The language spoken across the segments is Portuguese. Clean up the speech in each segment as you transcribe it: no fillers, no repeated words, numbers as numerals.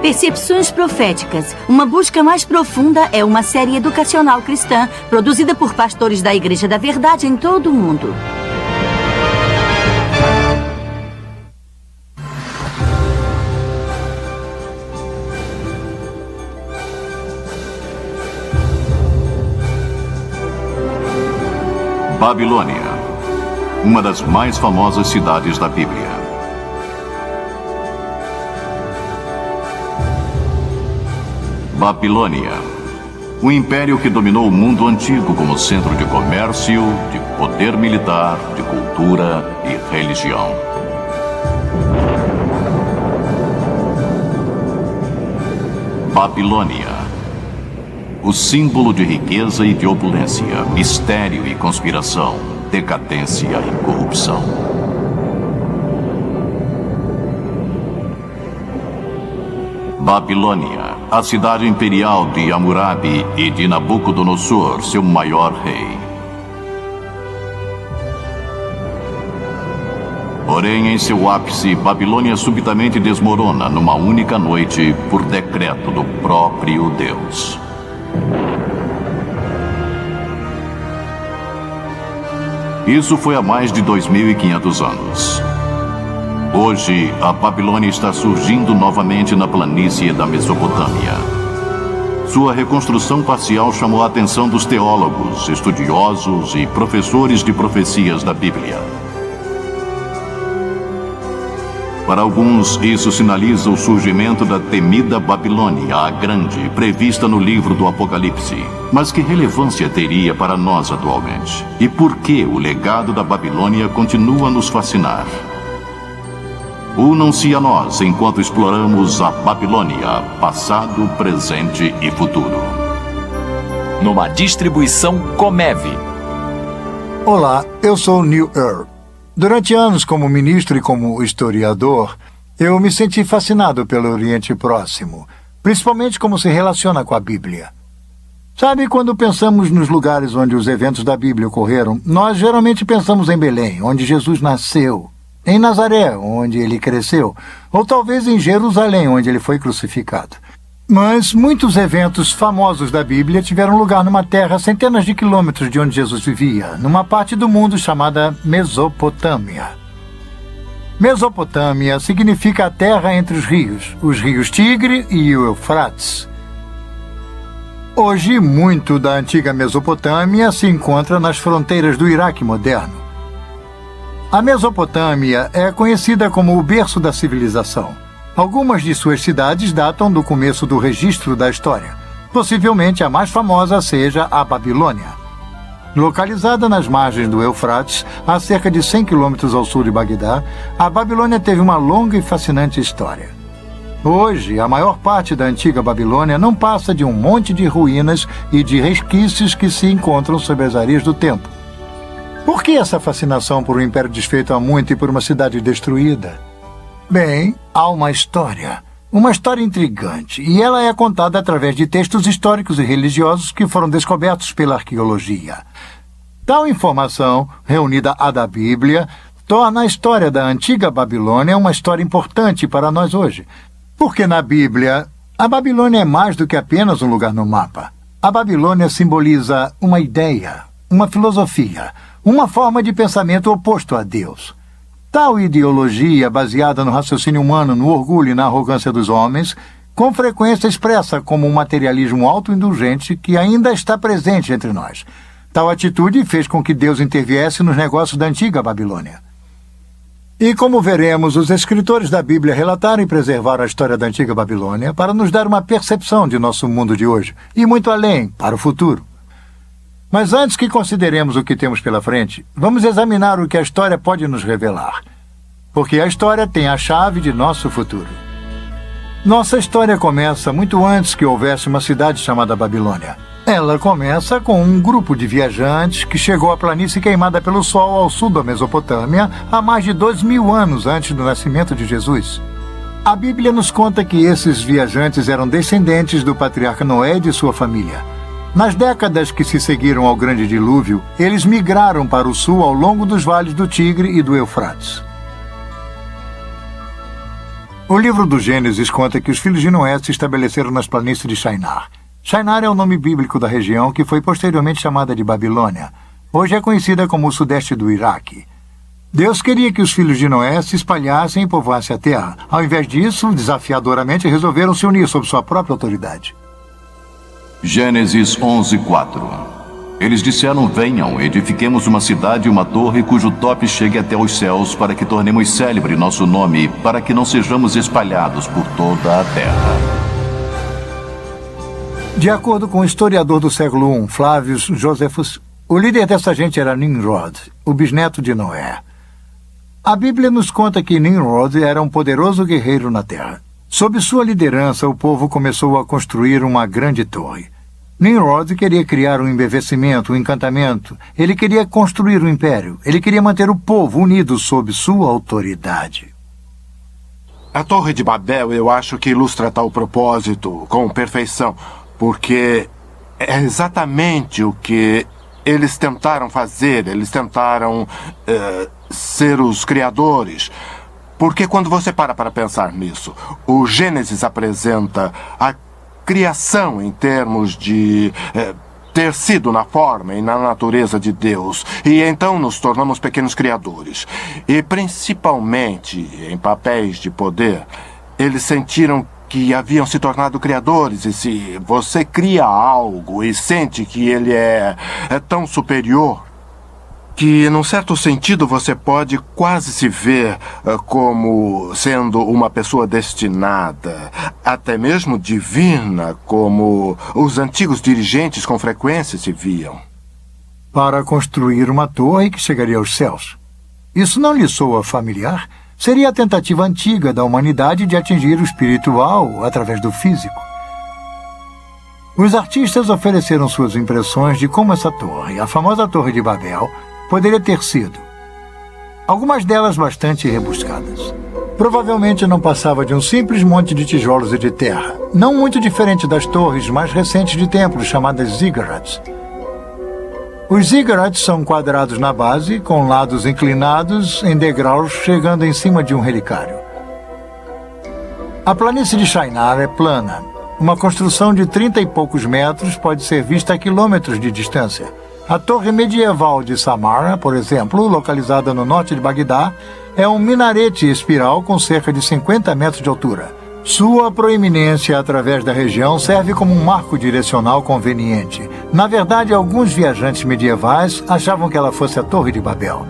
Percepções Proféticas. Uma busca mais profunda é uma série educacional cristã produzida por pastores da Igreja da Verdade em todo o mundo. Babilônia, uma das mais famosas cidades da Bíblia. Babilônia, o império que dominou o mundo antigo como centro de comércio, de poder militar, de cultura e religião. Babilônia, o símbolo de riqueza e de opulência, mistério e conspiração, decadência e corrupção. Babilônia, a cidade imperial de Hammurabi e de Nabucodonosor, seu maior rei. Porém, em seu ápice, Babilônia subitamente desmorona numa única noite por decreto do próprio Deus. Isso foi há mais de 2.500 anos. Hoje, a Babilônia está surgindo novamente na planície da Mesopotâmia. Sua reconstrução parcial chamou a atenção dos teólogos, estudiosos e professores de profecias da Bíblia. Para alguns, isso sinaliza o surgimento da temida Babilônia, a Grande, prevista no livro do Apocalipse. Mas que relevância teria para nós atualmente? E por que o legado da Babilônia continua a nos fascinar? Unam-se a nós enquanto exploramos a Babilônia, passado, presente e futuro. Numa distribuição Comev. Olá, eu sou Neil Earl. Durante anos como ministro e como historiador, eu me senti fascinado pelo Oriente Próximo, principalmente como se relaciona com a Bíblia. Sabe, quando pensamos nos lugares onde os eventos da Bíblia ocorreram, nós geralmente pensamos em Belém, onde Jesus nasceu, em Nazaré, onde ele cresceu, ou talvez em Jerusalém, onde ele foi crucificado. Mas muitos eventos famosos da Bíblia tiveram lugar numa terra a centenas de quilômetros de onde Jesus vivia, numa parte do mundo chamada Mesopotâmia. Mesopotâmia significa a terra entre os rios Tigre e o Eufrates. Hoje, muito da antiga Mesopotâmia se encontra nas fronteiras do Iraque moderno. A Mesopotâmia é conhecida como o berço da civilização. Algumas de suas cidades datam do começo do registro da história. Possivelmente a mais famosa seja a Babilônia. Localizada nas margens do Eufrates, a cerca de 100 quilômetros ao sul de Bagdá, a Babilônia teve uma longa e fascinante história. Hoje, a maior parte da antiga Babilônia não passa de um monte de ruínas e de resquícios que se encontram sob as areias do tempo. Por que essa fascinação por um império desfeito há muito e por uma cidade destruída? Bem, há uma história intrigante, e ela é contada através de textos históricos e religiosos que foram descobertos pela arqueologia. Tal informação, reunida à da Bíblia, torna a história da antiga Babilônia uma história importante para nós hoje. Porque na Bíblia, a Babilônia é mais do que apenas um lugar no mapa. A Babilônia simboliza uma ideia, uma filosofia, uma forma de pensamento oposto a Deus. Tal ideologia, baseada no raciocínio humano, no orgulho e na arrogância dos homens, com frequência expressa como um materialismo autoindulgente que ainda está presente entre nós. Tal atitude fez com que Deus interviesse nos negócios da antiga Babilônia. E como veremos, os escritores da Bíblia relataram e preservaram a história da antiga Babilônia para nos dar uma percepção de nosso mundo de hoje, e muito além, para o futuro. Mas antes que consideremos o que temos pela frente, vamos examinar o que a história pode nos revelar. Porque a história tem a chave de nosso futuro. Nossa história começa muito antes que houvesse uma cidade chamada Babilônia. Ela começa com um grupo de viajantes que chegou à planície queimada pelo sol ao sul da Mesopotâmia há mais de 2.000 anos antes do nascimento de Jesus. A Bíblia nos conta que esses viajantes eram descendentes do patriarca Noé e de sua família. Nas décadas que se seguiram ao Grande Dilúvio, eles migraram para o sul ao longo dos vales do Tigre e do Eufrates. O livro do Gênesis conta que os filhos de Noé se estabeleceram nas planícies de Shinar. Shinar é o nome bíblico da região que foi posteriormente chamada de Babilônia. Hoje é conhecida como o sudeste do Iraque. Deus queria que os filhos de Noé se espalhassem e povoassem a terra. Ao invés disso, desafiadoramente resolveram se unir sob sua própria autoridade. Gênesis 11:4. Eles disseram: venham, edifiquemos uma cidade e uma torre cujo tope chegue até os céus, para que tornemos célebre nosso nome, para que não sejamos espalhados por toda a terra. De acordo com o historiador do século I, Flavius Josephus, o líder dessa gente era Nimrod, o bisneto de Noé. A Bíblia nos conta que Nimrod era um poderoso guerreiro na terra. Sob sua liderança, o povo começou a construir uma grande torre. Nimrod queria criar um embevecimento, um encantamento. Ele queria construir um império. Ele queria manter o povo unido sob sua autoridade. A Torre de Babel, eu acho que ilustra tal propósito com perfeição, porque é exatamente o que eles tentaram fazer. Eles tentaram ser os criadores. Porque quando você para pensar nisso, o Gênesis apresenta a criação em termos de ter sido na forma e na natureza de Deus. E então nos tornamos pequenos criadores. E principalmente em papéis de poder, eles sentiram que haviam se tornado criadores. E se você cria algo e sente que ele é tão superior, que, num certo sentido, você pode quase se ver como sendo uma pessoa destinada, até mesmo divina, como os antigos dirigentes com frequência se viam. Para construir uma torre que chegaria aos céus. Isso não lhe soa familiar? Seria a tentativa antiga da humanidade de atingir o espiritual através do físico. Os artistas ofereceram suas impressões de como essa torre, a famosa Torre de Babel, poderia ter sido. Algumas delas bastante rebuscadas. Provavelmente não passava de um simples monte de tijolos e de terra, não muito diferente das torres mais recentes de templos chamadas ziggurats. Os ziggurats são quadrados na base, com lados inclinados em degraus chegando em cima de um relicário. A planície de Shinar é plana. Uma construção de 30 e poucos metros pode ser vista a quilômetros de distância. A torre medieval de Samarra, por exemplo, localizada no norte de Bagdá, é um minarete espiral com cerca de 50 metros de altura. Sua proeminência através da região serve como um marco direcional conveniente. Na verdade, alguns viajantes medievais achavam que ela fosse a Torre de Babel.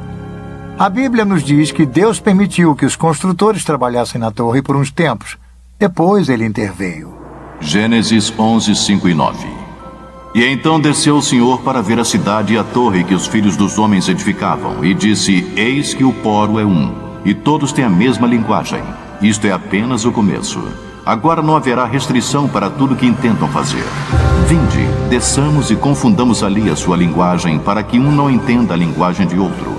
A Bíblia nos diz que Deus permitiu que os construtores trabalhassem na torre por uns tempos. Depois ele interveio. Gênesis 11, 5 e 9. E então desceu o Senhor para ver a cidade e a torre que os filhos dos homens edificavam, e disse: eis que o poro é um, e todos têm a mesma linguagem. Isto é apenas o começo. Agora não haverá restrição para tudo que intentam fazer. Vinde, desçamos e confundamos ali a sua linguagem, para que um não entenda a linguagem de outro.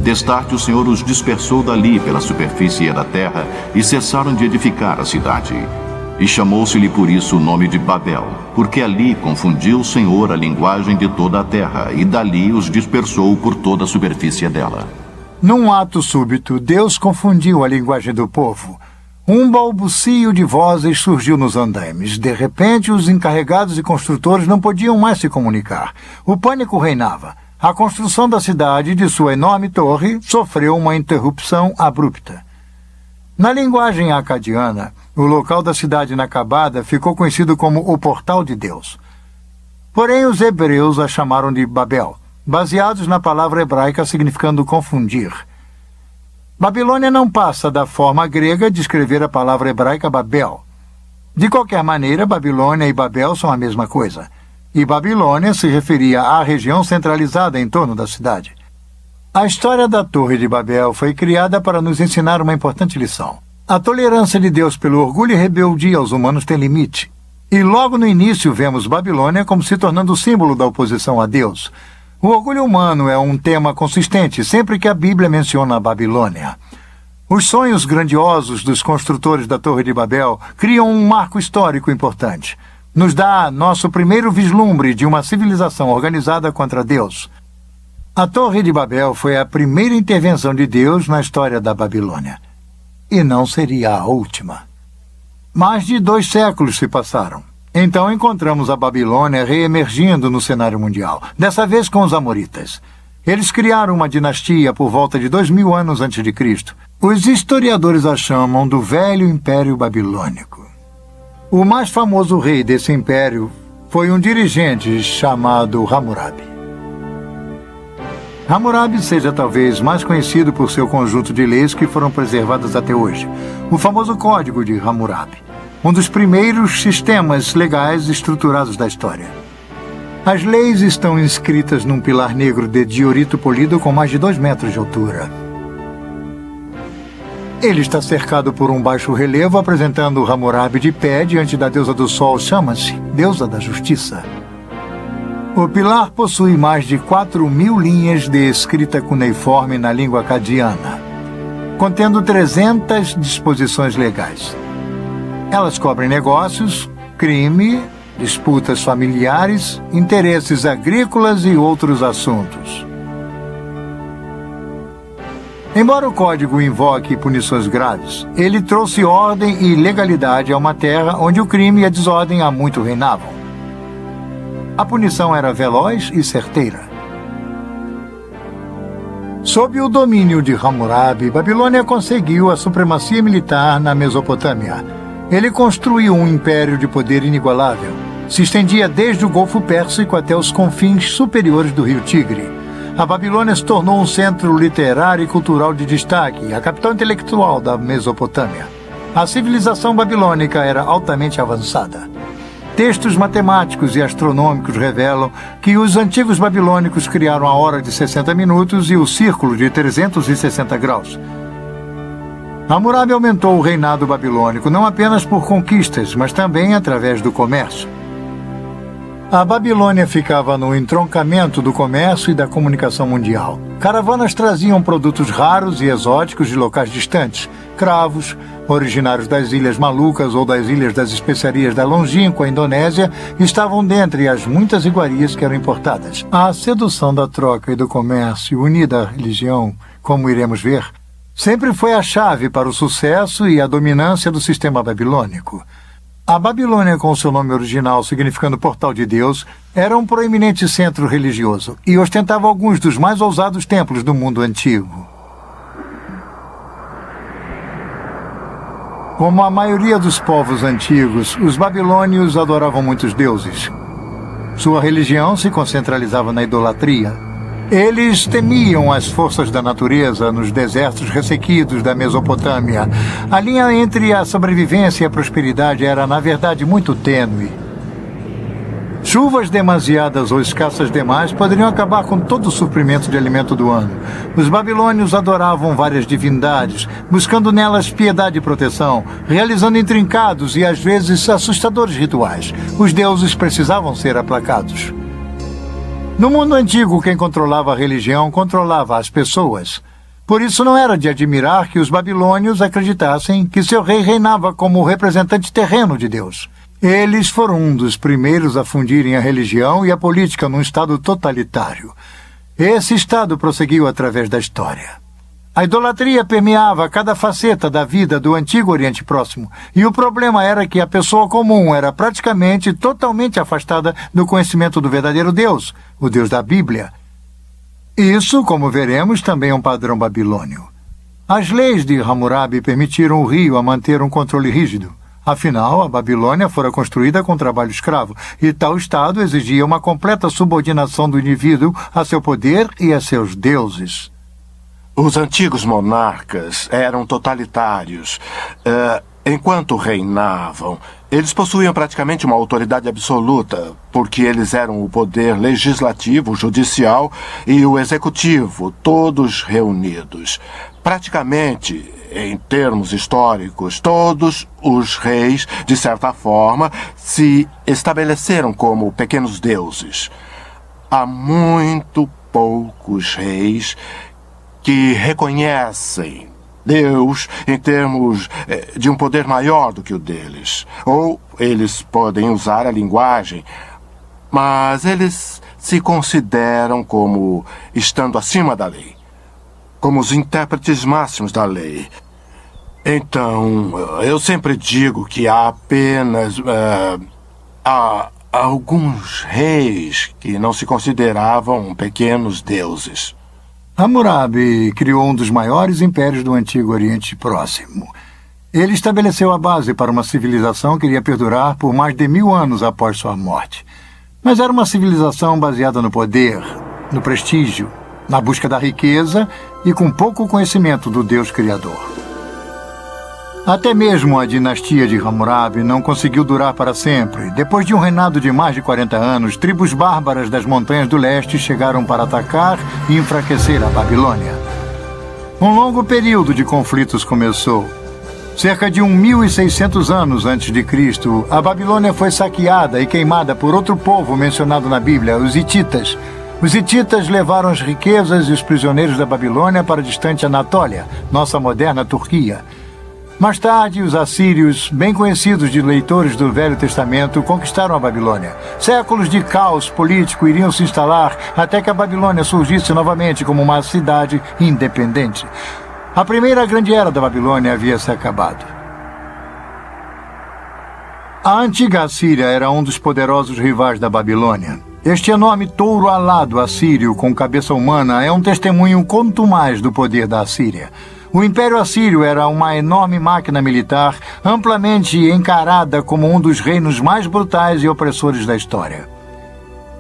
Destarte o Senhor os dispersou dali pela superfície da terra, e cessaram de edificar a cidade. E chamou-se-lhe por isso o nome de Babel, porque ali confundiu o Senhor a linguagem de toda a terra, e dali os dispersou por toda a superfície dela. Num ato súbito, Deus confundiu a linguagem do povo. Um balbucio de vozes surgiu nos andaimes. De repente, os encarregados e construtores não podiam mais se comunicar. O pânico reinava. A construção da cidade e de sua enorme torre sofreu uma interrupção abrupta. Na linguagem acadiana, o local da cidade inacabada ficou conhecido como o Portal de Deus. Porém, os hebreus a chamaram de Babel, baseados na palavra hebraica significando confundir. Babilônia não passa da forma grega de escrever a palavra hebraica Babel. De qualquer maneira, Babilônia e Babel são a mesma coisa. E Babilônia se referia à região centralizada em torno da cidade. A história da Torre de Babel foi criada para nos ensinar uma importante lição. A tolerância de Deus pelo orgulho e rebeldia aos humanos tem limite. E logo no início vemos Babilônia como se tornando o símbolo da oposição a Deus. O orgulho humano é um tema consistente sempre que a Bíblia menciona a Babilônia. Os sonhos grandiosos dos construtores da Torre de Babel criam um marco histórico importante. Nos dá nosso primeiro vislumbre de uma civilização organizada contra Deus. A Torre de Babel foi a primeira intervenção de Deus na história da Babilônia. e não seria a última. Mais de 2 séculos se passaram. Então encontramos a Babilônia reemergindo no cenário mundial, dessa vez com os amoritas. Eles criaram uma dinastia por volta de 2000 anos antes de Cristo. Os historiadores a chamam do Velho Império Babilônico. O mais famoso rei desse império foi um dirigente chamado Hammurabi. Hammurabi seja talvez mais conhecido por seu conjunto de leis que foram preservadas até hoje, o famoso Código de Hammurabi, um dos primeiros sistemas legais estruturados da história. As leis estão inscritas num pilar negro de diorito polido com mais de 2 metros de altura. Ele está cercado por um baixo relevo apresentando Hammurabi de pé diante da deusa do sol Shamash, deusa da justiça. O pilar possui mais de 4.000 linhas de escrita cuneiforme na língua acadiana, contendo 300 disposições legais. Elas cobrem negócios, crime, disputas familiares, interesses agrícolas e outros assuntos. Embora o código invoque punições graves, ele trouxe ordem e legalidade a uma terra onde o crime e a desordem há muito reinavam. A punição era veloz e certeira. Sob o domínio de Hammurabi, Babilônia conseguiu a supremacia militar na Mesopotâmia. Ele construiu um império de poder inigualável. Se estendia desde o Golfo Pérsico até os confins superiores do rio Tigre. A Babilônia se tornou um centro literário e cultural de destaque, a capital intelectual da Mesopotâmia. A civilização babilônica era altamente avançada. Textos matemáticos e astronômicos revelam que os antigos babilônicos criaram a hora de 60 minutos e o círculo de 360 graus. Hammurabi aumentou o reinado babilônico não apenas por conquistas, mas também através do comércio. A Babilônia ficava no entroncamento do comércio e da comunicação mundial. Caravanas traziam produtos raros e exóticos de locais distantes, cravos, originários das Ilhas Malucas ou das Ilhas das Especiarias da longínqua Indonésia, estavam dentre as muitas iguarias que eram importadas. A sedução da troca e do comércio, unida à religião, como iremos ver, sempre foi a chave para o sucesso e a dominância do sistema babilônico. A Babilônia, com seu nome original significando Portal de Deus, era um proeminente centro religioso e ostentava alguns dos mais ousados templos do mundo antigo. Como a maioria dos povos antigos, os babilônios adoravam muitos deuses. Sua religião se concentralizava na idolatria. Eles temiam as forças da natureza nos desertos ressequidos da Mesopotâmia. A linha entre a sobrevivência e a prosperidade era, na verdade, muito tênue. Chuvas demasiadas ou escassas demais poderiam acabar com todo o suprimento de alimento do ano. Os babilônios adoravam várias divindades, buscando nelas piedade e proteção, realizando intrincados e, às vezes, assustadores rituais. Os deuses precisavam ser aplacados. No mundo antigo, quem controlava a religião controlava as pessoas. Por isso não era de admirar que os babilônios acreditassem que seu rei reinava como o representante terreno de Deus. Eles foram um dos primeiros a fundirem a religião e a política num estado totalitário. Esse estado prosseguiu através da história. A idolatria permeava cada faceta da vida do antigo Oriente Próximo, e o problema era que a pessoa comum era praticamente totalmente afastada do conhecimento do verdadeiro Deus, o Deus da Bíblia. Isso, como veremos, também é um padrão babilônio. As leis de Hammurabi permitiram o rio a manter um controle rígido. Afinal, a Babilônia fora construída com trabalho escravo, e tal estado exigia uma completa subordinação do indivíduo a seu poder e a seus deuses. Os antigos monarcas eram totalitários. Enquanto reinavam, eles possuíam praticamente uma autoridade absoluta, porque eles eram o poder legislativo, judicial e o executivo, todos reunidos. Praticamente, em termos históricos, todos os reis, de certa forma, se estabeleceram como pequenos deuses. Há muito poucos reis que reconhecem Deus em termos de um poder maior do que o deles. Ou eles podem usar a linguagem, mas eles se consideram como estando acima da lei, como os intérpretes máximos da lei. Então, eu sempre digo que há apenas há alguns reis que não se consideravam pequenos deuses. Hammurabi criou um dos maiores impérios do Antigo Oriente Próximo. Ele estabeleceu a base para uma civilização que iria perdurar por mais de 1000 anos após sua morte. Mas era uma civilização baseada no poder, no prestígio, na busca da riqueza e com pouco conhecimento do Deus Criador. Até mesmo a dinastia de Hammurabi não conseguiu durar para sempre. Depois de um reinado de mais de 40 anos, tribos bárbaras das montanhas do leste chegaram para atacar e enfraquecer a Babilônia. Um longo período de conflitos começou. Cerca de 1600 anos antes de Cristo, a Babilônia foi saqueada e queimada por outro povo mencionado na Bíblia, os hititas. Os hititas levaram as riquezas e os prisioneiros da Babilônia para a distante Anatólia, nossa moderna Turquia. Mais tarde, os assírios, bem conhecidos de leitores do Velho Testamento, conquistaram a Babilônia. Séculos de caos político iriam se instalar até que a Babilônia surgisse novamente como uma cidade independente. A primeira grande era da Babilônia havia se acabado. A antiga Assíria era um dos poderosos rivais da Babilônia. Este enorme touro alado assírio com cabeça humana é um testemunho contumaz do poder da Assíria. O Império Assírio era uma enorme máquina militar, amplamente encarada como um dos reinos mais brutais e opressores da história.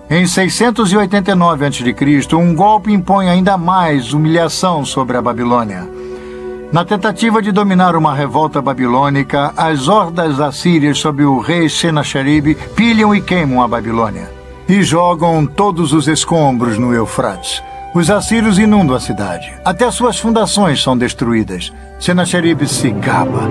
Em 689 a.C., um golpe impõe ainda mais humilhação sobre a Babilônia. Na tentativa de dominar uma revolta babilônica, as hordas assírias sob o rei Senacherib pilham e queimam a Babilônia e jogam todos os escombros no Eufrates. Os assírios inundam a cidade. Até suas fundações são destruídas. Senacherib se gaba.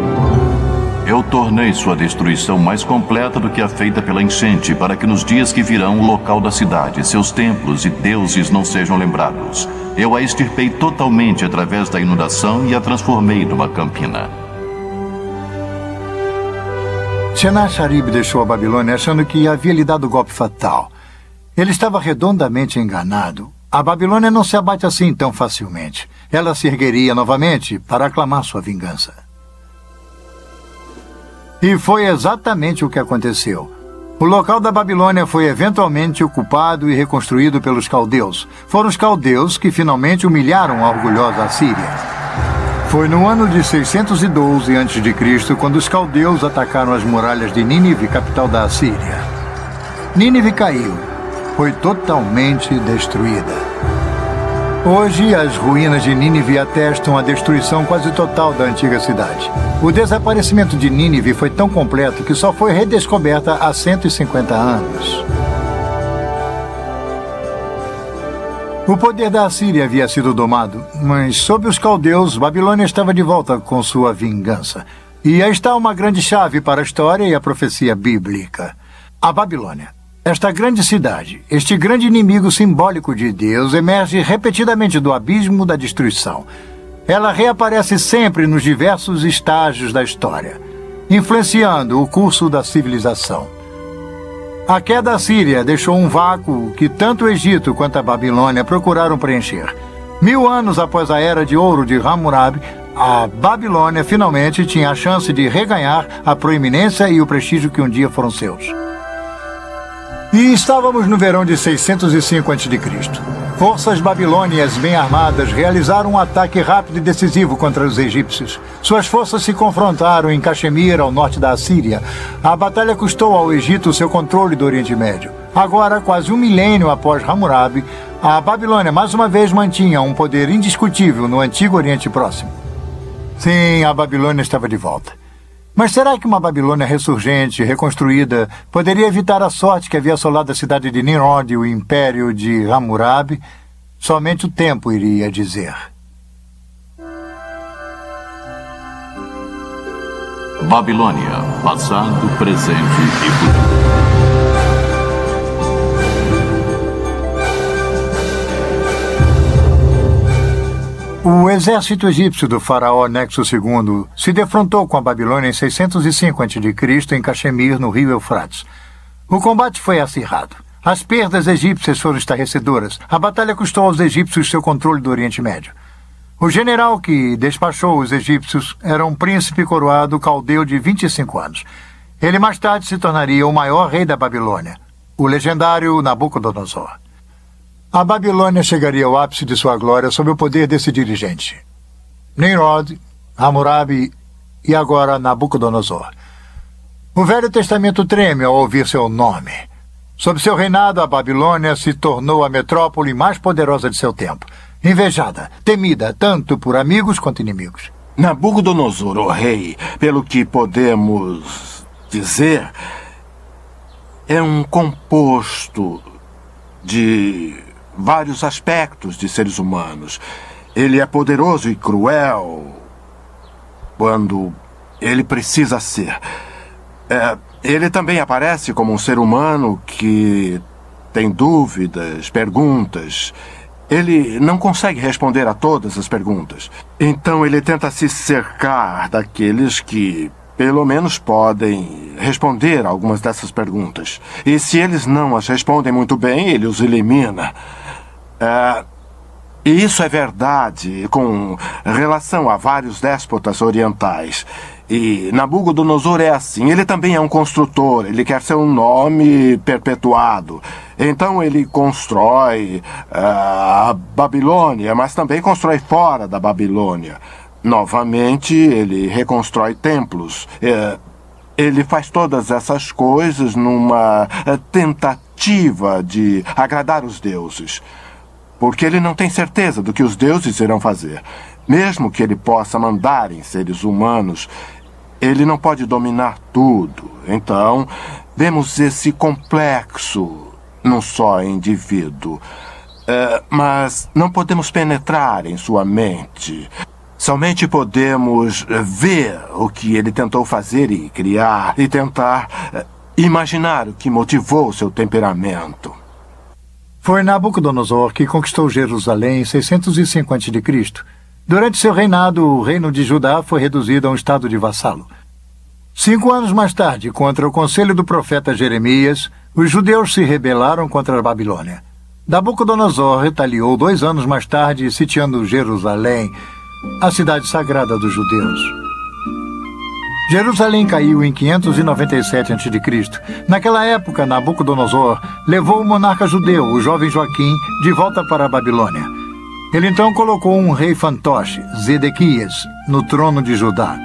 Eu tornei sua destruição mais completa do que a feita pela enchente, para que nos dias que virão o local da cidade, seus templos e deuses não sejam lembrados. Eu a extirpei totalmente através da inundação e a transformei numa campina. Senacherib deixou a Babilônia achando que havia lhe dado o golpe fatal. Ele estava redondamente enganado. A Babilônia não se abate assim tão facilmente. Ela se ergueria novamente para aclamar sua vingança. E foi exatamente o que aconteceu. O local da Babilônia foi eventualmente ocupado e reconstruído pelos caldeus. Foram os caldeus que finalmente humilharam a orgulhosa Assíria. Foi no ano de 612 a.C. quando os caldeus atacaram as muralhas de Nínive, capital da Assíria. Nínive caiu. Foi totalmente destruída. Hoje, as ruínas de Nínive atestam a destruição quase total da antiga cidade. O desaparecimento de Nínive foi tão completo que só foi redescoberta há 150 anos. O poder da Assíria havia sido domado, mas sob os caldeus, Babilônia estava de volta com sua vingança. E aí está uma grande chave para a história e a profecia bíblica. A Babilônia. Esta grande cidade, este grande inimigo simbólico de Deus, emerge repetidamente do abismo da destruição. Ela reaparece sempre nos diversos estágios da história, influenciando o curso da civilização. A queda assíria deixou um vácuo que tanto o Egito quanto a Babilônia procuraram preencher. 1000 anos após a Era de Ouro de Hammurabi, a Babilônia finalmente tinha a chance de reganhar a proeminência e o prestígio que um dia foram seus. E estávamos no verão de 605 a.C. Forças babilônias bem armadas realizaram um ataque rápido e decisivo contra os egípcios. Suas forças se confrontaram em Caxemir, ao norte da Assíria. A batalha custou ao Egito seu controle do Oriente Médio. Agora, quase um milênio após Hammurabi, a Babilônia mais uma vez mantinha um poder indiscutível no Antigo Oriente Próximo. Sim, a Babilônia estava de volta. Mas será que uma Babilônia ressurgente, reconstruída, poderia evitar a sorte que havia assolado a cidade de Nimrod e o império de Hammurabi? Somente o tempo iria dizer. Babilônia, passado, presente e futuro. O exército egípcio do faraó Nexo II se defrontou com a Babilônia em 605 a.C. em Caxemir, no rio Eufrates. O combate foi acirrado. As perdas egípcias foram estarrecedoras. A batalha custou aos egípcios seu controle do Oriente Médio. O general que despachou os egípcios era um príncipe coroado caldeu de 25 anos. Ele mais tarde se tornaria o maior rei da Babilônia, o legendário Nabucodonosor. A Babilônia chegaria ao ápice de sua glória sob o poder desse dirigente. Nimrod, Hammurabi e agora Nabucodonosor. O Velho Testamento treme ao ouvir seu nome. Sob seu reinado, a Babilônia se tornou a metrópole mais poderosa de seu tempo. Invejada, temida tanto por amigos quanto inimigos. Nabucodonosor, o rei, pelo que podemos dizer, é um composto de vários aspectos de seres humanos. Ele é poderoso e cruel quando ele precisa ser. Ele também aparece como um ser humano que tem dúvidas, perguntas. Ele não consegue responder a todas as perguntas. Então ele tenta se cercar daqueles que, pelo menos, podem responder a algumas dessas perguntas. E se eles não as respondem muito bem, ele os elimina. E isso é verdade com relação a vários déspotas orientais. E Nabucodonosor é assim. Ele também é um construtor. Ele quer seu nome perpetuado. Então ele constrói a Babilônia, mas também constrói fora da Babilônia. Novamente, ele reconstrói templos. Ele faz todas essas coisas numa tentativa de agradar os deuses. Porque ele não tem certeza do que os deuses irão fazer. Mesmo que ele possa mandar em seres humanos, ele não pode dominar tudo. Então, vemos esse complexo num só indivíduo. Mas não podemos penetrar em sua mente. Somente podemos ver o que ele tentou fazer e criar, e tentar imaginar o que motivou seu temperamento. Foi Nabucodonosor que conquistou Jerusalém em 605 a.C. Durante seu reinado, o reino de Judá foi reduzido a um estado de vassalo. 5 anos mais tarde, contra o conselho do profeta Jeremias, os judeus se rebelaram contra a Babilônia. Nabucodonosor retaliou 2 anos mais tarde, sitiando Jerusalém, a cidade sagrada dos judeus. Jerusalém caiu em 597 a.C. Naquela época, Nabucodonosor levou o monarca judeu, o jovem Joaquim, de volta para a Babilônia. Ele então colocou um rei fantoche, Zedequias, no trono de Judá.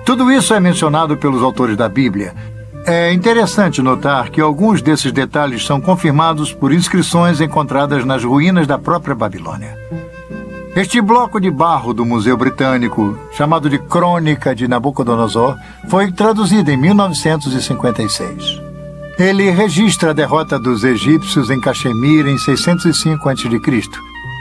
Tudo isso é mencionado pelos autores da Bíblia. É interessante notar que alguns desses detalhes são confirmados por inscrições encontradas nas ruínas da própria Babilônia. Este bloco de barro do Museu Britânico, chamado de Crônica de Nabucodonosor, foi traduzido em 1956. Ele registra a derrota dos egípcios em Caxemir em 605 a.C.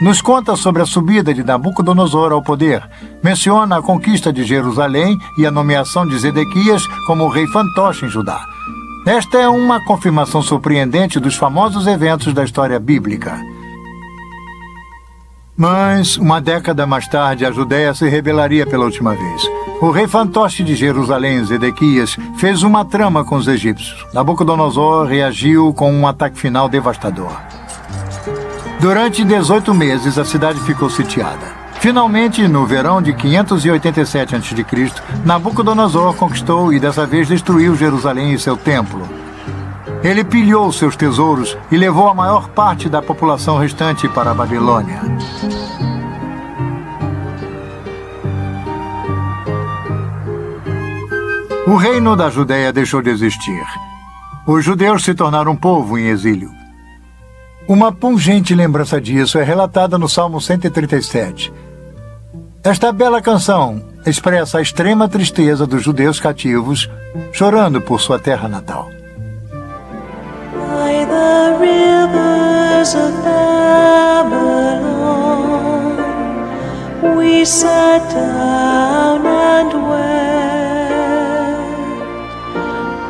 Nos conta sobre a subida de Nabucodonosor ao poder, menciona a conquista de Jerusalém e a nomeação de Zedequias como rei fantoche em Judá. Esta é uma confirmação surpreendente dos famosos eventos da história bíblica. Mas, uma década mais tarde, a Judéia se rebelaria pela última vez. O rei fantoche de Jerusalém, Zedequias, fez uma trama com os egípcios. Nabucodonosor reagiu com um ataque final devastador. Durante 18 meses, a cidade ficou sitiada. Finalmente, no verão de 587 a.C., Nabucodonosor conquistou e dessa vez destruiu Jerusalém e seu templo. Ele pilhou seus tesouros e levou a maior parte da população restante para a Babilônia. O reino da Judéia deixou de existir. Os judeus se tornaram um povo em exílio. Uma pungente lembrança disso é relatada no Salmo 137. Esta bela canção expressa a extrema tristeza dos judeus cativos, chorando por sua terra natal. By the rivers of Babylon, we sat down and wept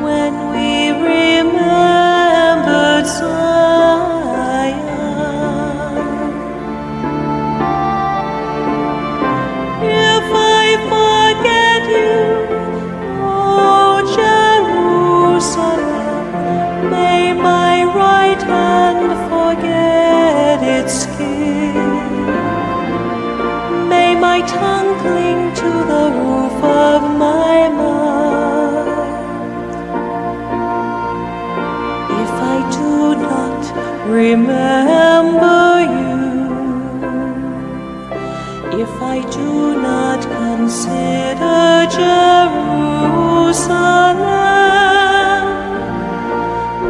when we remembered Zion. If I forget you, O Jerusalem, may my right hand forget its king. May remember you. If I do not consider Jerusalem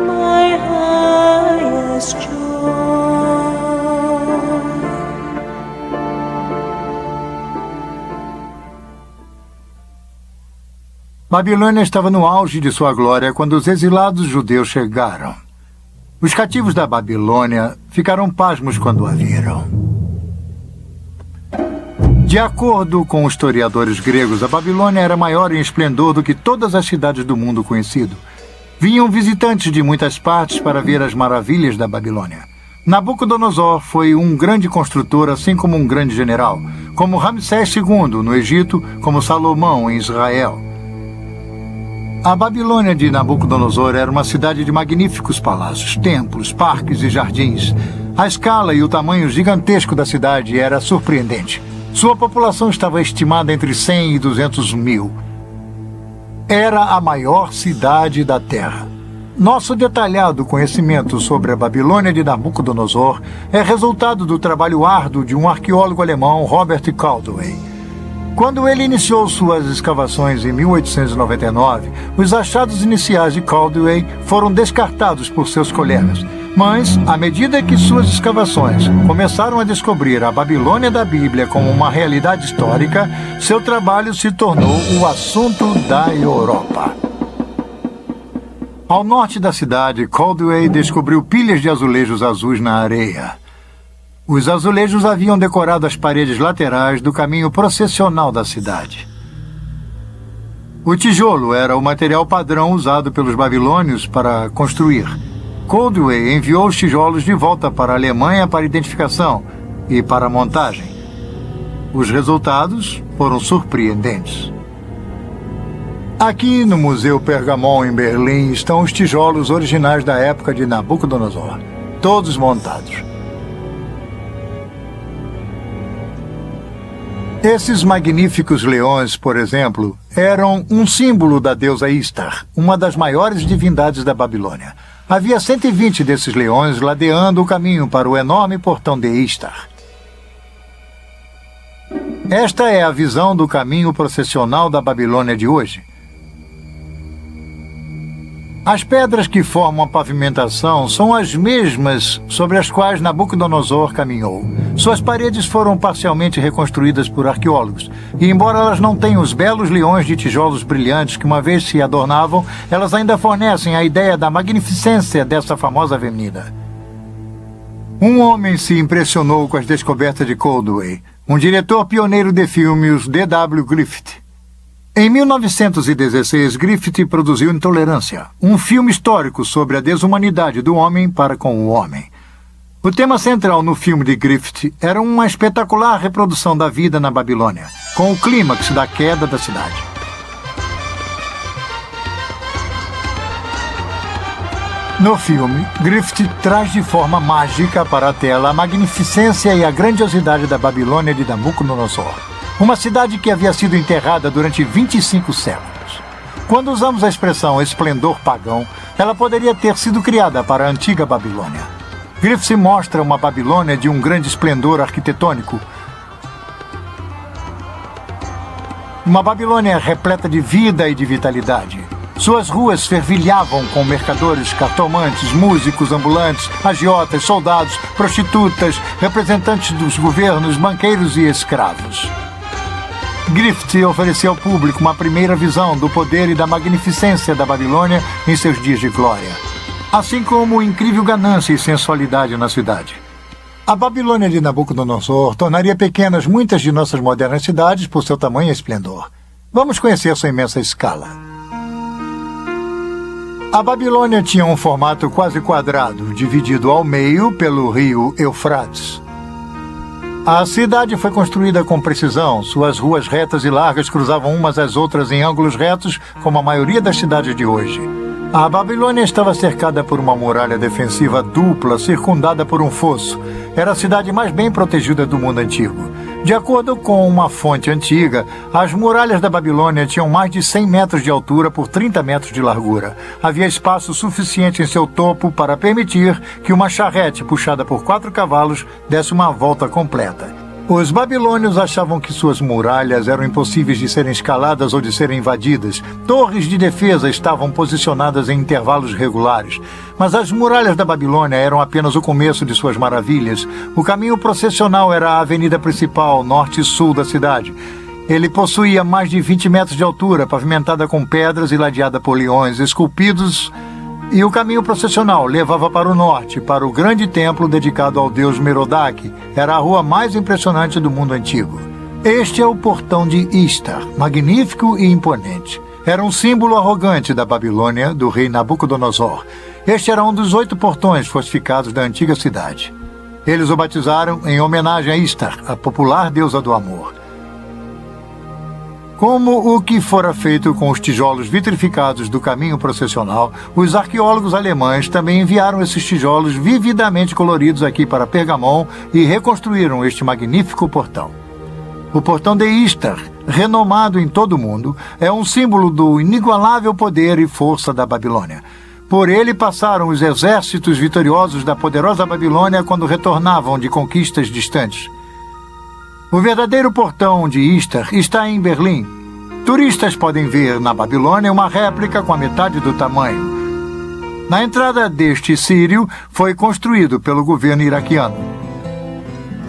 my highest joy. Babilônia estava no auge de sua glória quando os exilados judeus chegaram. Os cativos da Babilônia ficaram pasmos quando a viram. De acordo com os historiadores gregos, a Babilônia era maior em esplendor do que todas as cidades do mundo conhecido. Vinham visitantes de muitas partes para ver as maravilhas da Babilônia. Nabucodonosor foi um grande construtor, assim como um grande general, como Ramsés II no Egito, como Salomão em Israel. A Babilônia de Nabucodonosor era uma cidade de magníficos palácios, templos, parques e jardins. A escala e o tamanho gigantesco da cidade era surpreendente. Sua população estava estimada entre 100 e 200 mil. Era a maior cidade da Terra. Nosso detalhado conhecimento sobre a Babilônia de Nabucodonosor é resultado do trabalho árduo de um arqueólogo alemão, Robert Caldwell. Quando ele iniciou suas escavações em 1899, os achados iniciais de Caldwell foram descartados por seus colegas. Mas, à medida que suas escavações começaram a descobrir a Babilônia da Bíblia como uma realidade histórica, seu trabalho se tornou o assunto da Europa. Ao norte da cidade, Caldwell descobriu pilhas de azulejos azuis na areia. Os azulejos haviam decorado as paredes laterais do caminho processional da cidade. O tijolo era o material padrão usado pelos babilônios para construir. Caldwell enviou os tijolos de volta para a Alemanha para identificação e para montagem. Os resultados foram surpreendentes. Aqui no Museu Pergamon, em Berlim, estão os tijolos originais da época de Nabucodonosor, todos montados. Esses magníficos leões, por exemplo, eram um símbolo da deusa Istar, uma das maiores divindades da Babilônia. Havia 120 desses leões ladeando o caminho para o enorme portão de Istar. Esta é a visão do caminho processional da Babilônia de hoje. As pedras que formam a pavimentação são as mesmas sobre as quais Nabucodonosor caminhou. Suas paredes foram parcialmente reconstruídas por arqueólogos, e embora elas não tenham os belos leões de tijolos brilhantes que uma vez se adornavam, elas ainda fornecem a ideia da magnificência dessa famosa avenida. Um homem se impressionou com as descobertas de Caldwell, um diretor pioneiro de filmes, D.W. Griffith. Em 1916, Griffith produziu Intolerância, um filme histórico sobre a desumanidade do homem para com o homem. O tema central no filme de Griffith era uma espetacular reprodução da vida na Babilônia, com o clímax da queda da cidade. No filme, Griffith traz de forma mágica para a tela a magnificência e a grandiosidade da Babilônia de Nabucodonosor. Uma cidade que havia sido enterrada durante 25 séculos. Quando usamos a expressão esplendor pagão, ela poderia ter sido criada para a antiga Babilônia. Griffith mostra uma Babilônia de um grande esplendor arquitetônico. Uma Babilônia repleta de vida e de vitalidade. Suas ruas fervilhavam com mercadores, cartomantes, músicos ambulantes, agiotas, soldados, prostitutas, representantes dos governos, banqueiros e escravos. Griffith ofereceu ao público uma primeira visão do poder e da magnificência da Babilônia em seus dias de glória, assim como incrível ganância e sensualidade na cidade. A Babilônia de Nabucodonosor tornaria pequenas muitas de nossas modernas cidades por seu tamanho e esplendor. Vamos conhecer sua imensa escala. A Babilônia tinha um formato quase quadrado, dividido ao meio pelo rio Eufrates. A cidade foi construída com precisão. Suas ruas retas e largas cruzavam umas às outras em ângulos retos, como a maioria das cidades de hoje. A Babilônia estava cercada por uma muralha defensiva dupla, circundada por um fosso. Era a cidade mais bem protegida do mundo antigo. De acordo com uma fonte antiga, as muralhas da Babilônia tinham mais de 100 metros de altura por 30 metros de largura. Havia espaço suficiente em seu topo para permitir que uma charrete puxada por 4 cavalos desse uma volta completa. Os babilônios achavam que suas muralhas eram impossíveis de serem escaladas ou de serem invadidas. Torres de defesa estavam posicionadas em intervalos regulares. Mas as muralhas da Babilônia eram apenas o começo de suas maravilhas. O caminho processional era a avenida principal, norte e sul da cidade. Ele possuía mais de 20 metros de altura, pavimentada com pedras e ladeada por leões esculpidos, e o caminho processional levava para o norte, para o grande templo dedicado ao deus Merodach. Era a rua mais impressionante do mundo antigo. Este é o portão de Istar, magnífico e imponente. Era um símbolo arrogante da Babilônia, do rei Nabucodonosor. Este era um dos 8 portões fortificados da antiga cidade. Eles o batizaram em homenagem a Istar, a popular deusa do amor. Como o que fora feito com os tijolos vitrificados do caminho processional, os arqueólogos alemães também enviaram esses tijolos vividamente coloridos aqui para Pergamon e reconstruíram este magnífico portão. O portão de Istar, renomado em todo o mundo, é um símbolo do inigualável poder e força da Babilônia. Por ele passaram os exércitos vitoriosos da poderosa Babilônia quando retornavam de conquistas distantes. O verdadeiro portão de Istar está em Berlim. Turistas podem ver na Babilônia uma réplica com a metade do tamanho. Na entrada deste sírio foi construído pelo governo iraquiano.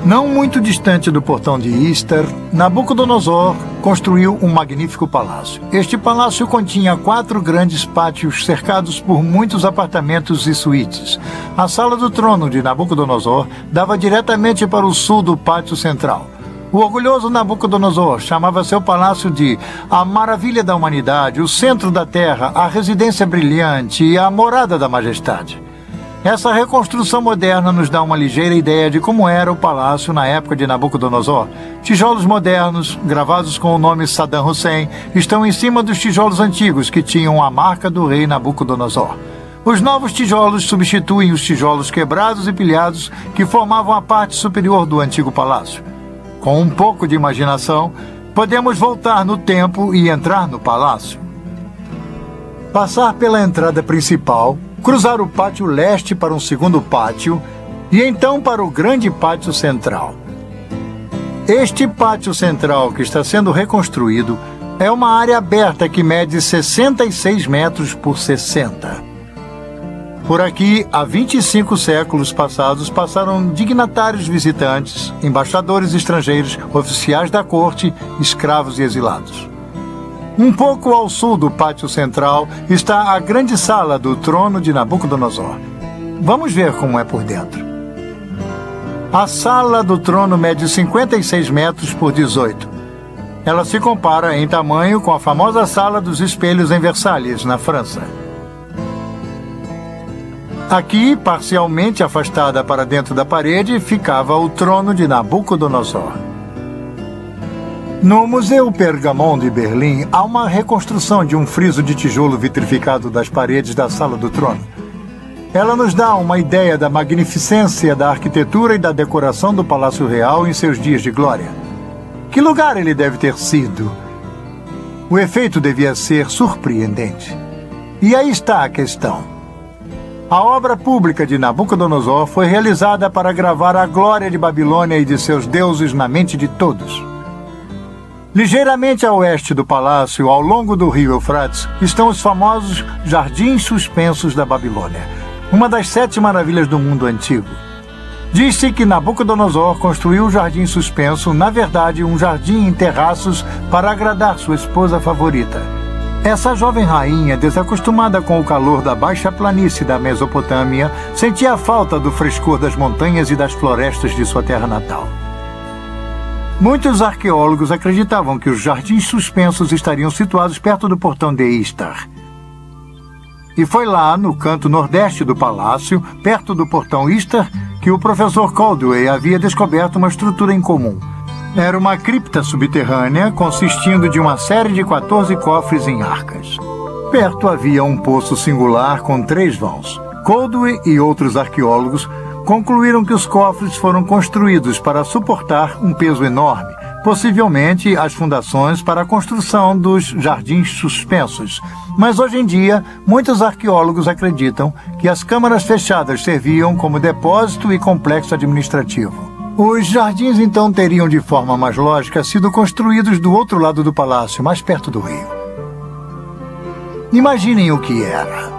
Não muito distante do portão de Istar, Nabucodonosor construiu um magnífico palácio. Este palácio continha 4 grandes pátios cercados por muitos apartamentos e suítes. A sala do trono de Nabucodonosor dava diretamente para o sul do pátio central. O orgulhoso Nabucodonosor chamava seu palácio de a maravilha da humanidade, o centro da terra, a residência brilhante e a morada da majestade. Essa reconstrução moderna nos dá uma ligeira ideia de como era o palácio na época de Nabucodonosor. Tijolos modernos, gravados com o nome Saddam Hussein, estão em cima dos tijolos antigos que tinham a marca do rei Nabucodonosor. Os novos tijolos substituem os tijolos quebrados e pilhados que formavam a parte superior do antigo palácio. Com um pouco de imaginação, podemos voltar no tempo e entrar no palácio. Passar pela entrada principal, cruzar o pátio leste para um segundo pátio e então para o grande pátio central. Este pátio central que está sendo reconstruído é uma área aberta que mede 66 metros por 60. Por aqui, há 25 séculos passados, passaram dignatários visitantes, embaixadores estrangeiros, oficiais da corte, escravos e exilados. Um pouco ao sul do pátio central está a grande sala do trono de Nabucodonosor. Vamos ver como é por dentro. A sala do trono mede 56 metros por 18. Ela se compara em tamanho com a famosa Sala dos Espelhos em Versalhes, na França. Aqui, parcialmente afastada para dentro da parede, ficava o trono de Nabucodonosor. No Museu Pergamon de Berlim, há uma reconstrução de um friso de tijolo vitrificado das paredes da Sala do Trono. Ela nos dá uma ideia da magnificência da arquitetura e da decoração do Palácio Real em seus dias de glória. Que lugar ele deve ter sido? O efeito devia ser surpreendente. E aí está a questão. A obra pública de Nabucodonosor foi realizada para gravar a glória de Babilônia e de seus deuses na mente de todos. Ligeiramente a oeste do palácio, ao longo do rio Eufrates, estão os famosos Jardins Suspensos da Babilônia, uma das 7 maravilhas do mundo antigo. Diz-se que Nabucodonosor construiu o Jardim Suspenso, na verdade, um jardim em terraços para agradar sua esposa favorita. Essa jovem rainha, desacostumada com o calor da baixa planície da Mesopotâmia, sentia a falta do frescor das montanhas e das florestas de sua terra natal. Muitos arqueólogos acreditavam que os jardins suspensos estariam situados perto do portão de Istar. E foi lá, no canto nordeste do palácio, perto do portão Istar, que o professor Caldwell havia descoberto uma estrutura incomum. Era uma cripta subterrânea consistindo de uma série de 14 cofres em arcas. Perto havia um poço singular com 3 vãos. Caldwell e outros arqueólogos concluíram que os cofres foram construídos para suportar um peso enorme, possivelmente as fundações para a construção dos jardins suspensos. Mas hoje em dia, muitos arqueólogos acreditam que as câmaras fechadas serviam como depósito e complexo administrativo. Os jardins, então, teriam, de forma mais lógica, sido construídos do outro lado do palácio, mais perto do rio. Imaginem o que era.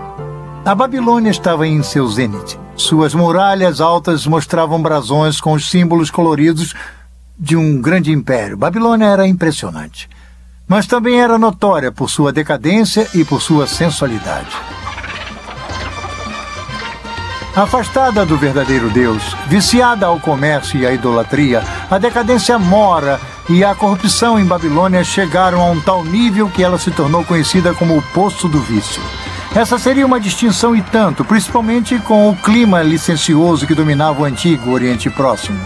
A Babilônia estava em seu zênite. Suas muralhas altas mostravam brasões com os símbolos coloridos de um grande império. Babilônia era impressionante, mas também era notória por sua decadência e por sua sensualidade. Afastada do verdadeiro Deus, viciada ao comércio e à idolatria, a decadência mora e a corrupção em Babilônia chegaram a um tal nível que ela se tornou conhecida como o Poço do Vício. Essa seria uma distinção e tanto, principalmente com o clima licencioso que dominava o antigo Oriente Próximo.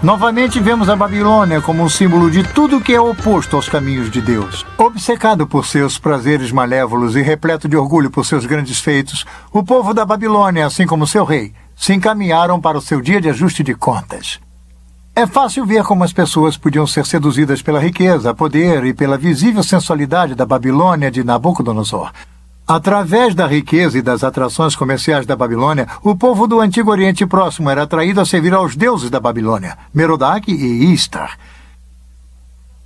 Novamente vemos a Babilônia como um símbolo de tudo que é oposto aos caminhos de Deus. Obcecado por seus prazeres malévolos e repleto de orgulho por seus grandes feitos, o povo da Babilônia, assim como seu rei, se encaminharam para o seu dia de ajuste de contas. É fácil ver como as pessoas podiam ser seduzidas pela riqueza, poder e pela visível sensualidade da Babilônia de Nabucodonosor. Através da riqueza e das atrações comerciais da Babilônia, o povo do Antigo Oriente Próximo era atraído a servir aos deuses da Babilônia, Merodach e Istar.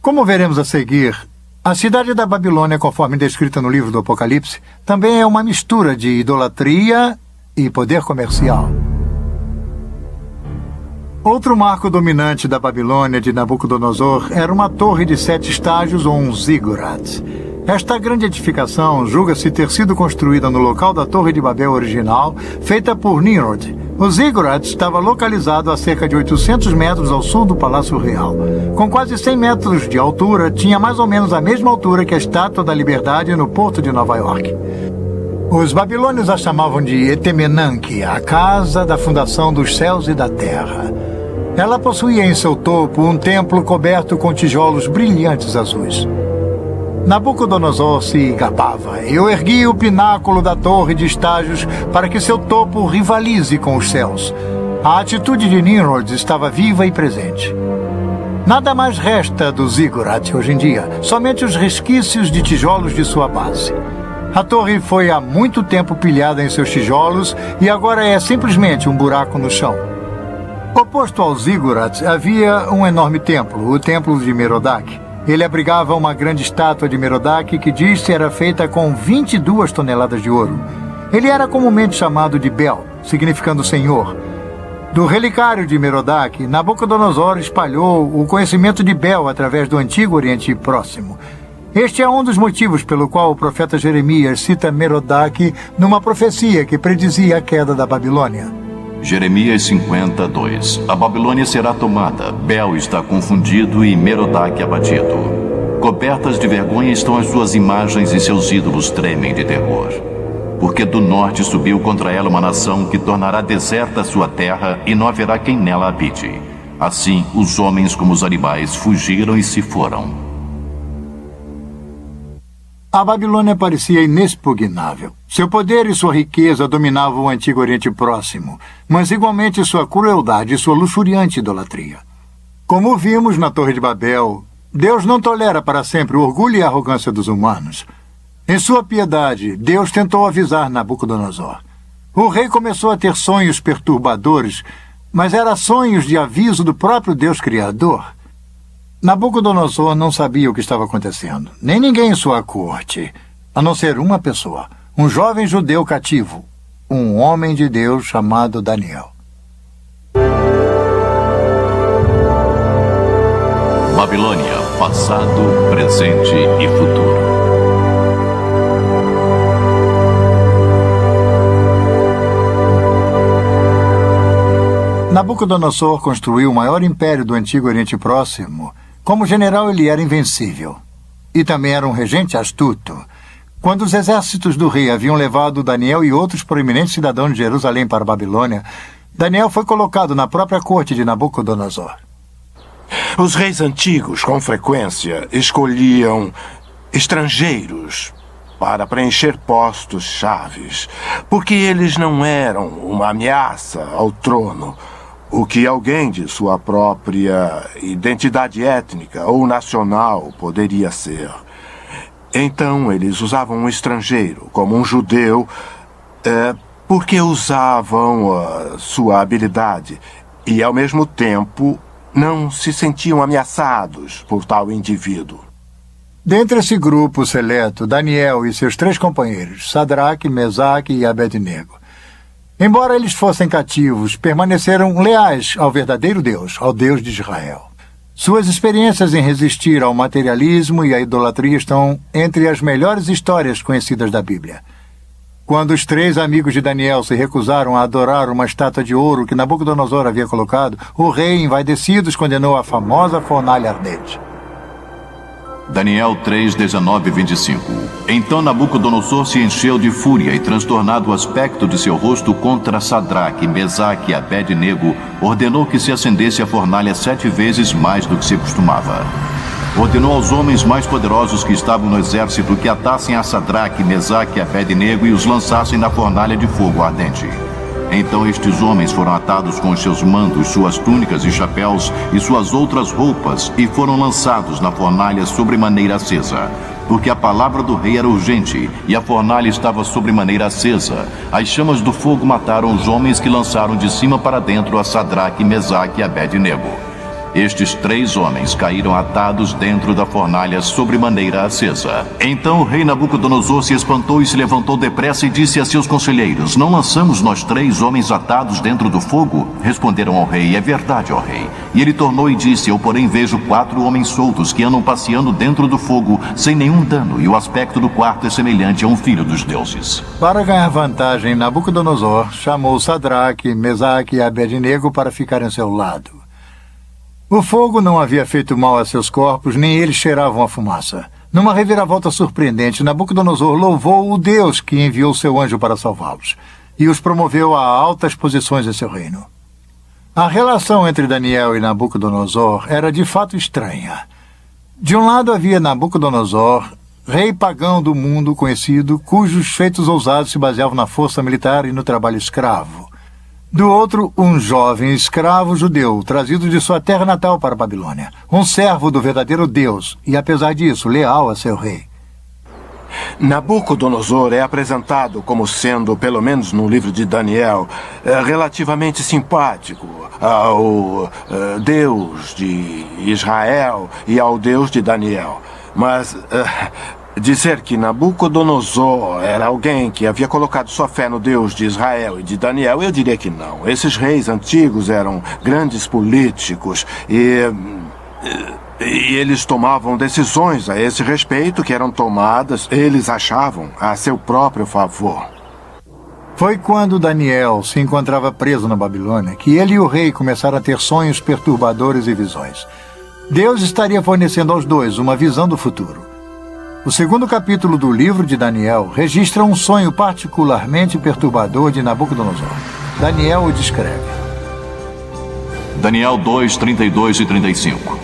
Como veremos a seguir, a cidade da Babilônia, conforme descrita no livro do Apocalipse, também é uma mistura de idolatria e poder comercial. Outro marco dominante da Babilônia de Nabucodonosor era uma torre de 7 estágios ou um ziggurat. Esta grande edificação julga-se ter sido construída no local da Torre de Babel original, feita por Nimrod. O ziggurat estava localizado a cerca de 800 metros ao sul do Palácio Real. Com quase 100 metros de altura, tinha mais ou menos a mesma altura que a Estátua da Liberdade no porto de Nova York. Os babilônios a chamavam de Etemenanque, a casa da fundação dos céus e da terra. Ela possuía em seu topo um templo coberto com tijolos brilhantes azuis. Nabucodonosor se gabava: eu ergui o pináculo da torre de estágios para que seu topo rivalize com os céus. A atitude de Nimrod estava viva e presente. Nada mais resta do ziggurat hoje em dia, somente os resquícios de tijolos de sua base. A torre foi há muito tempo pilhada em seus tijolos e agora é simplesmente um buraco no chão. Oposto ao ziggurat havia um enorme templo, o Templo de Merodach. Ele abrigava uma grande estátua de Merodach que diz-se era feita com 22 toneladas de ouro. Ele era comumente chamado de Bel, significando Senhor. Do relicário de Merodach, Nabucodonosor espalhou o conhecimento de Bel através do Antigo Oriente Próximo. Este é um dos motivos pelo qual o profeta Jeremias cita Merodach numa profecia que predizia a queda da Babilônia. Jeremias 52. A Babilônia será tomada, Bel está confundido e Merodach abatido. Cobertas de vergonha estão as suas imagens e seus ídolos tremem de terror. Porque do norte subiu contra ela uma nação que tornará deserta a sua terra e não haverá quem nela habite. Assim, os homens como os animais fugiram e se foram. A Babilônia parecia inexpugnável. Seu poder e sua riqueza dominavam o Antigo Oriente Próximo, mas igualmente sua crueldade e sua luxuriante idolatria. Como vimos na Torre de Babel, Deus não tolera para sempre o orgulho e a arrogância dos humanos. Em sua piedade, Deus tentou avisar Nabucodonosor. O rei começou a ter sonhos perturbadores, mas eram sonhos de aviso do próprio Deus Criador. Nabucodonosor não sabia o que estava acontecendo, nem ninguém em sua corte, a não ser uma pessoa, um jovem judeu cativo, um homem de Deus chamado Daniel. Babilônia, passado, presente e futuro. Nabucodonosor construiu o maior império do Antigo Oriente Próximo. Como general, ele era invencível. E também era um regente astuto. Quando os exércitos do rei haviam levado Daniel e outros proeminentes cidadãos de Jerusalém para a Babilônia, Daniel foi colocado na própria corte de Nabucodonosor. Os reis antigos, com frequência, escolhiam estrangeiros para preencher postos chaves, porque eles não eram uma ameaça ao trono, o que alguém de sua própria identidade étnica ou nacional poderia ser. Então eles usavam um estrangeiro, como um judeu, porque usavam sua habilidade e, ao mesmo tempo, não se sentiam ameaçados por tal indivíduo. Dentre esse grupo seleto, Daniel e seus 3 companheiros, Sadraque, Mesaque e Abednego, embora eles fossem cativos, permaneceram leais ao verdadeiro Deus, ao Deus de Israel. Suas experiências em resistir ao materialismo e à idolatria estão entre as melhores histórias conhecidas da Bíblia. Quando os 3 amigos de Daniel se recusaram a adorar uma estátua de ouro que Nabucodonosor havia colocado, o rei, envaidecido, os condenou à famosa fornalha ardente. Daniel 3, 19 e 25. Então Nabucodonosor se encheu de fúria e, transtornado o aspecto de seu rosto contra Sadraque, Mesaque e Abednego, ordenou que se acendesse a fornalha 7 vezes mais do que se costumava. Ordenou aos homens mais poderosos que estavam no exército que atassem a Sadraque, Mesaque e Abednego e os lançassem na fornalha de fogo ardente. Então estes homens foram atados com os seus mantos, suas túnicas e chapéus e suas outras roupas e foram lançados na fornalha sobremaneira acesa. Porque a palavra do rei era urgente e a fornalha estava sobremaneira acesa. As chamas do fogo mataram os homens que lançaram de cima para dentro a Sadraque, Mesaque e Abednego. Estes 3 homens caíram atados dentro da fornalha sobremaneira acesa. Então o rei Nabucodonosor se espantou e se levantou depressa e disse a seus conselheiros: Não lançamos nós 3 homens atados dentro do fogo? Responderam ao rei: É verdade, ó rei. E ele tornou e disse: Eu, porém, vejo 4 homens soltos que andam passeando dentro do fogo sem nenhum dano, e o aspecto do quarto é semelhante a um filho dos deuses. Para ganhar vantagem, Nabucodonosor chamou Sadraque, Mesaque e Abednego para ficarem ao seu lado. O fogo não havia feito mal a seus corpos, nem eles cheiravam a fumaça. Numa reviravolta surpreendente, Nabucodonosor louvou o Deus que enviou seu anjo para salvá-los e os promoveu a altas posições em seu reino. A relação entre Daniel e Nabucodonosor era de fato estranha. De um lado havia Nabucodonosor, rei pagão do mundo conhecido, cujos feitos ousados se baseavam na força militar e no trabalho escravo. Do outro, um jovem escravo judeu, trazido de sua terra natal para a Babilônia. Um servo do verdadeiro Deus e, apesar disso, leal a seu rei. Nabucodonosor é apresentado como sendo, pelo menos no livro de Daniel, relativamente simpático ao Deus de Israel e ao Deus de Daniel. Mas dizer que Nabucodonosor era alguém que havia colocado sua fé no Deus de Israel e de Daniel, eu diria que não. Esses reis antigos eram grandes políticos e eles tomavam decisões a esse respeito que eram tomadas, eles achavam, a seu próprio favor. Foi quando Daniel se encontrava preso na Babilônia que ele e o rei começaram a ter sonhos perturbadores e visões. Deus estaria fornecendo aos dois uma visão do futuro. O 2º capítulo do livro de Daniel registra um sonho particularmente perturbador de Nabucodonosor. Daniel o descreve. Daniel 2, 32 e 35.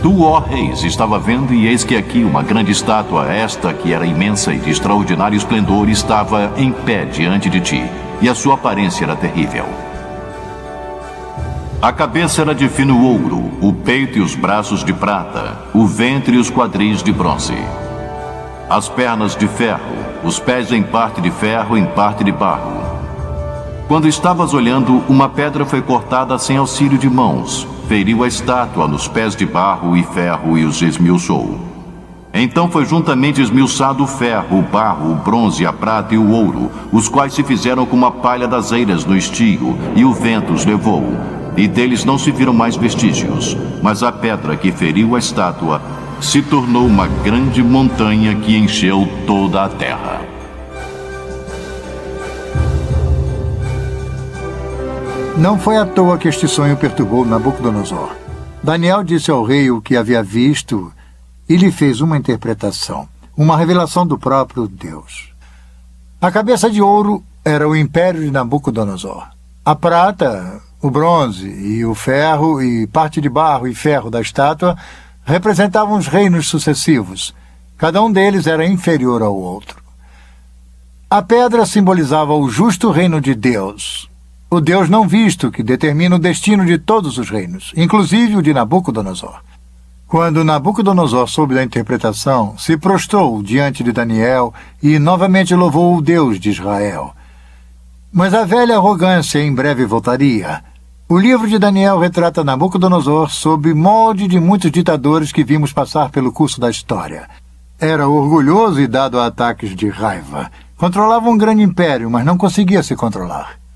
Tu, ó reis, estava vendo, e eis que aqui uma grande estátua, esta que era imensa e de extraordinário esplendor, estava em pé diante de ti, e a sua aparência era terrível. A cabeça era de fino ouro, o peito e os braços de prata, o ventre e os quadris de bronze. As pernas de ferro, os pés em parte de ferro, em parte de barro. Quando estavas olhando, uma pedra foi cortada sem auxílio de mãos, feriu a estátua nos pés de barro e ferro e os esmiuçou. Então foi juntamente esmiuçado o ferro, o barro, o bronze, a prata e o ouro, os quais se fizeram como a palha das eiras no estio, e o vento os levou. E deles não se viram mais vestígios, mas a pedra que feriu a estátua se tornou uma grande montanha que encheu toda a terra. Não foi à toa que este sonho perturbou Nabucodonosor. Daniel disse ao rei o que havia visto e lhe fez uma interpretação, uma revelação do próprio Deus. A cabeça de ouro era o império de Nabucodonosor. A prata, o bronze e o ferro e parte de barro e ferro da estátua representavam os reinos sucessivos, Cada um deles era inferior ao outro. A pedra simbolizava o justo reino de Deus, o Deus não visto que determina o destino de todos os reinos, inclusive o de Nabucodonosor. Quando Nabucodonosor soube da interpretação, se prostrou diante de Daniel e novamente louvou o Deus de Israel. Mas a velha arrogância em breve voltaria. O livro de Daniel retrata Nabucodonosor sob molde de muitos ditadores que vimos passar pelo curso da história. Era orgulhoso e dado a ataques de raiva. Controlava um grande império, mas não conseguia se controlar.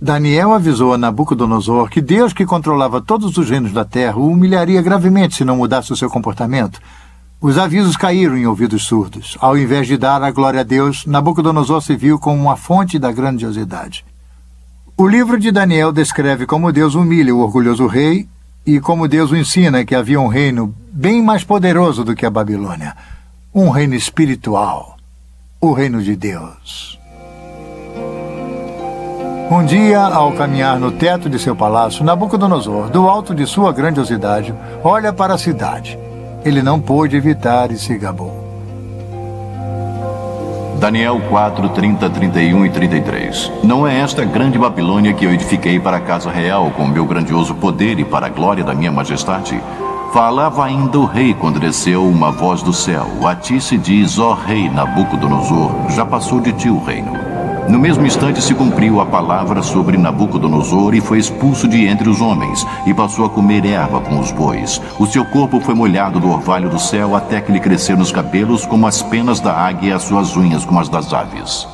Daniel avisou a Nabucodonosor que Deus, que controlava todos os reinos da terra, o humilharia gravemente se não mudasse o seu comportamento. Os avisos caíram em ouvidos surdos. Ao invés de dar a glória a Deus, Nabucodonosor se viu como uma fonte da grandiosidade. O livro de Daniel descreve como Deus humilha o orgulhoso rei e como Deus o ensina que havia um reino bem mais poderoso do que a Babilônia. Um reino espiritual. O reino de Deus. Um dia, ao caminhar no teto de seu palácio, Nabucodonosor, do alto de sua grandiosidade, olha para a cidade. Ele não pôde evitar e se gabou. Daniel 4, 30, 31 e 33. Não é esta grande Babilônia que eu edifiquei para a casa real com meu grandioso poder e para a glória da minha majestade? Falava ainda o rei quando desceu uma voz do céu. A ti se diz, ó rei Nabucodonosor, já passou de ti o reino. No mesmo instante se cumpriu a palavra sobre Nabucodonosor e foi expulso de entre os homens e passou a comer erva com os bois. O seu corpo foi molhado do orvalho do céu até que lhe cresceram os cabelos como as penas da águia e as suas unhas como as das aves.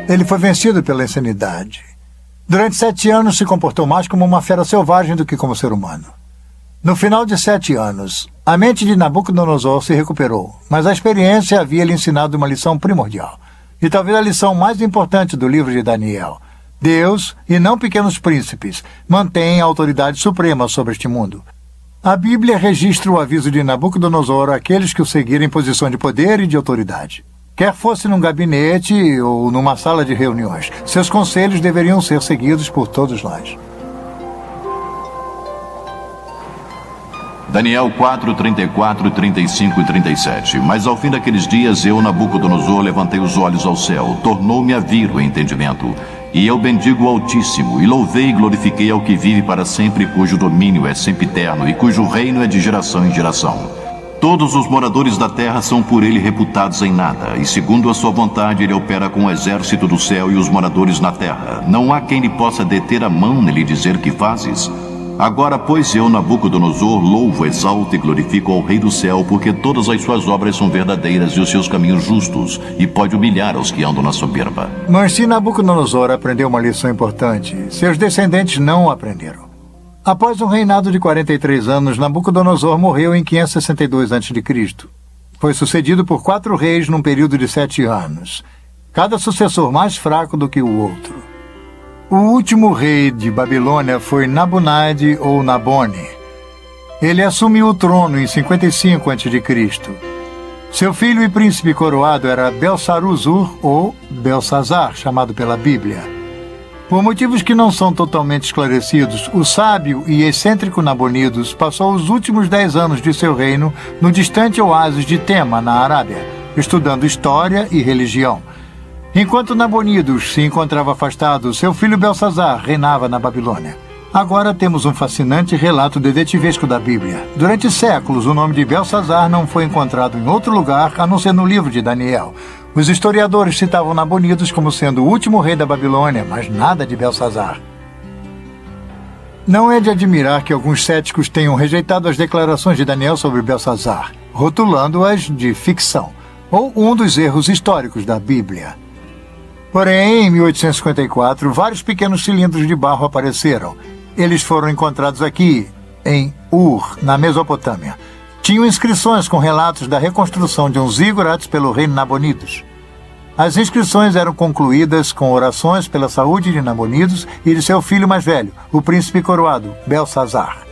Ele foi vencido pela insanidade. Durante 7 anos se comportou mais como uma fera selvagem do que como ser humano. No final de 7 anos, a mente de Nabucodonosor se recuperou, mas a experiência havia lhe ensinado uma lição primordial, e talvez a lição mais importante do livro de Daniel. Deus, e não pequenos príncipes, mantém a autoridade suprema sobre este mundo. A Bíblia registra o aviso de Nabucodonosor àqueles que o seguirem em posição de poder e de autoridade. Quer fosse num gabinete ou numa sala de reuniões, seus conselhos deveriam ser seguidos por todos nós. Daniel 4, 34, 35 e 37. Mas ao fim daqueles dias eu, Nabucodonosor, levantei os olhos ao céu, tornou-me a vir o entendimento. E eu bendigo o Altíssimo, e louvei e glorifiquei ao que vive para sempre, cujo domínio é sempre eterno, e cujo reino é de geração em geração. Todos os moradores da terra são por ele reputados em nada, e segundo a sua vontade ele opera com o exército do céu e os moradores na terra. Não há quem lhe possa deter a mão nele dizer que fazes. Agora, pois, eu, Nabucodonosor, louvo, exalto e glorifico ao Rei do céu, porque todas as suas obras são verdadeiras e os seus caminhos justos, e pode humilhar aos que andam na soberba. Mas se Nabucodonosor aprendeu uma lição importante, seus descendentes não aprenderam. Após um reinado de 43 anos, Nabucodonosor morreu em 562 a.C. Foi sucedido por 4 reis num período de 7 anos, cada sucessor mais fraco do que o outro. O último rei de Babilônia foi Nabonide ou Nabone. Ele assumiu o trono em 55 a.C. Seu filho e príncipe coroado era Belsaruzur ou Belsazar, chamado pela Bíblia. Por motivos que não são totalmente esclarecidos, o sábio e excêntrico Nabonidos passou os últimos 10 anos de seu reino no distante oásis de Tema, na Arábia, estudando história e religião. Enquanto Nabonidos se encontrava afastado, seu filho Belsazar reinava na Babilônia. Agora temos um fascinante relato detetivesco da Bíblia. Durante séculos, o nome de Belsazar não foi encontrado em outro lugar a não ser no livro de Daniel. Os historiadores citavam Nabonidos como sendo o último rei da Babilônia, mas nada de Belsazar. Não é de admirar que alguns céticos tenham rejeitado as declarações de Daniel sobre Belsazar, rotulando-as de ficção, ou um dos erros históricos da Bíblia. Porém, em 1854, vários pequenos cilindros de barro apareceram. Eles foram encontrados aqui, em Ur, na Mesopotâmia. Tinham inscrições com relatos da reconstrução de um zigurates pelo rei Nabonidos. As inscrições eram concluídas com orações pela saúde de Nabonidos e de seu filho mais velho, o príncipe coroado, Belsazar.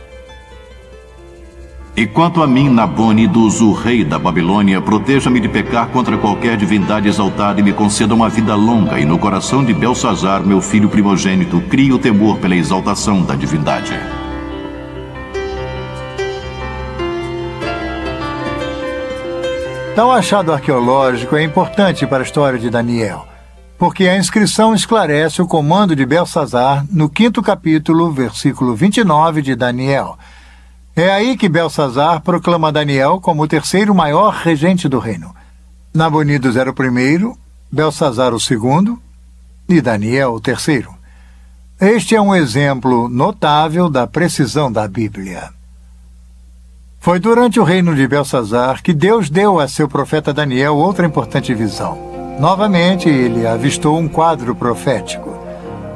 E quanto a mim, Nabônidos, o rei da Babilônia, proteja-me de pecar contra qualquer divindade exaltada e me conceda uma vida longa, e no coração de Belsazar, meu filho primogênito, crie o temor pela exaltação da divindade. Tal achado arqueológico é importante para a história de Daniel, porque a inscrição esclarece o comando de Belsazar no 5º capítulo, versículo 29 de Daniel. É aí que Belsazar proclama Daniel como o terceiro maior regente do reino. Nabonidos era o primeiro, Belsazar o segundo e Daniel o terceiro. Este é um exemplo notável da precisão da Bíblia. Foi durante o reino de Belsazar que Deus deu a seu profeta Daniel outra importante visão. Novamente, ele avistou um quadro profético.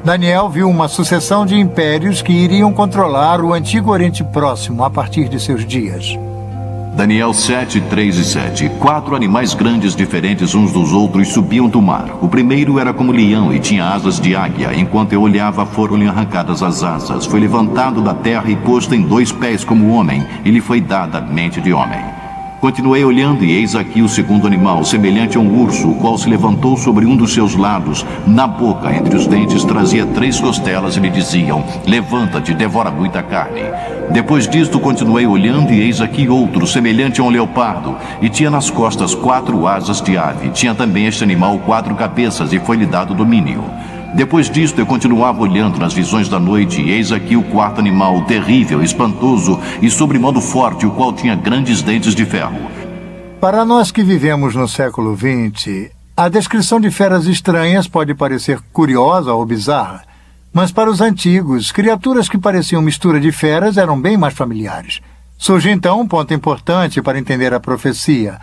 Daniel viu uma sucessão de impérios que iriam controlar o antigo Oriente Próximo a partir de seus dias. Daniel 7, 3 e 7. 4 animais grandes diferentes uns dos outros subiam do mar. O primeiro era como leão e tinha asas de águia. Enquanto eu olhava, foram-lhe arrancadas as asas. Foi levantado da terra e posto em 2 pés como homem, e lhe foi dada a mente de homem. Continuei olhando, e eis aqui o segundo animal, semelhante a um urso, o qual se levantou sobre um dos seus lados. Na boca, entre os dentes, trazia 3 costelas e lhe diziam: levanta-te, devora muita carne. Depois disto, continuei olhando, e eis aqui outro, semelhante a um leopardo, e tinha nas costas 4 asas de ave. Tinha também este animal 4 cabeças, e foi-lhe dado domínio. Depois disto, eu continuava olhando nas visões da noite, e eis aqui o 4º animal, terrível, espantoso e sobremodo forte, o qual tinha grandes dentes de ferro. Para nós que vivemos no século XX, a descrição de feras estranhas pode parecer curiosa ou bizarra, mas para os antigos, criaturas que pareciam mistura de feras eram bem mais familiares. Surge então um ponto importante para entender a profecia.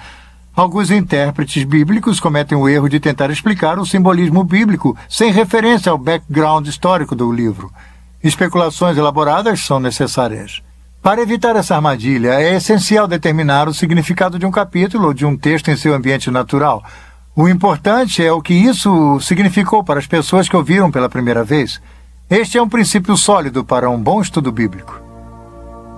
Alguns intérpretes bíblicos cometem o erro de tentar explicar o simbolismo bíblico sem referência ao background histórico do livro. Especulações elaboradas são necessárias. Para evitar essa armadilha, é essencial determinar o significado de um capítulo ou de um texto em seu ambiente natural. O importante é o que isso significou para as pessoas que ouviram pela primeira vez. Este é um princípio sólido para um bom estudo bíblico.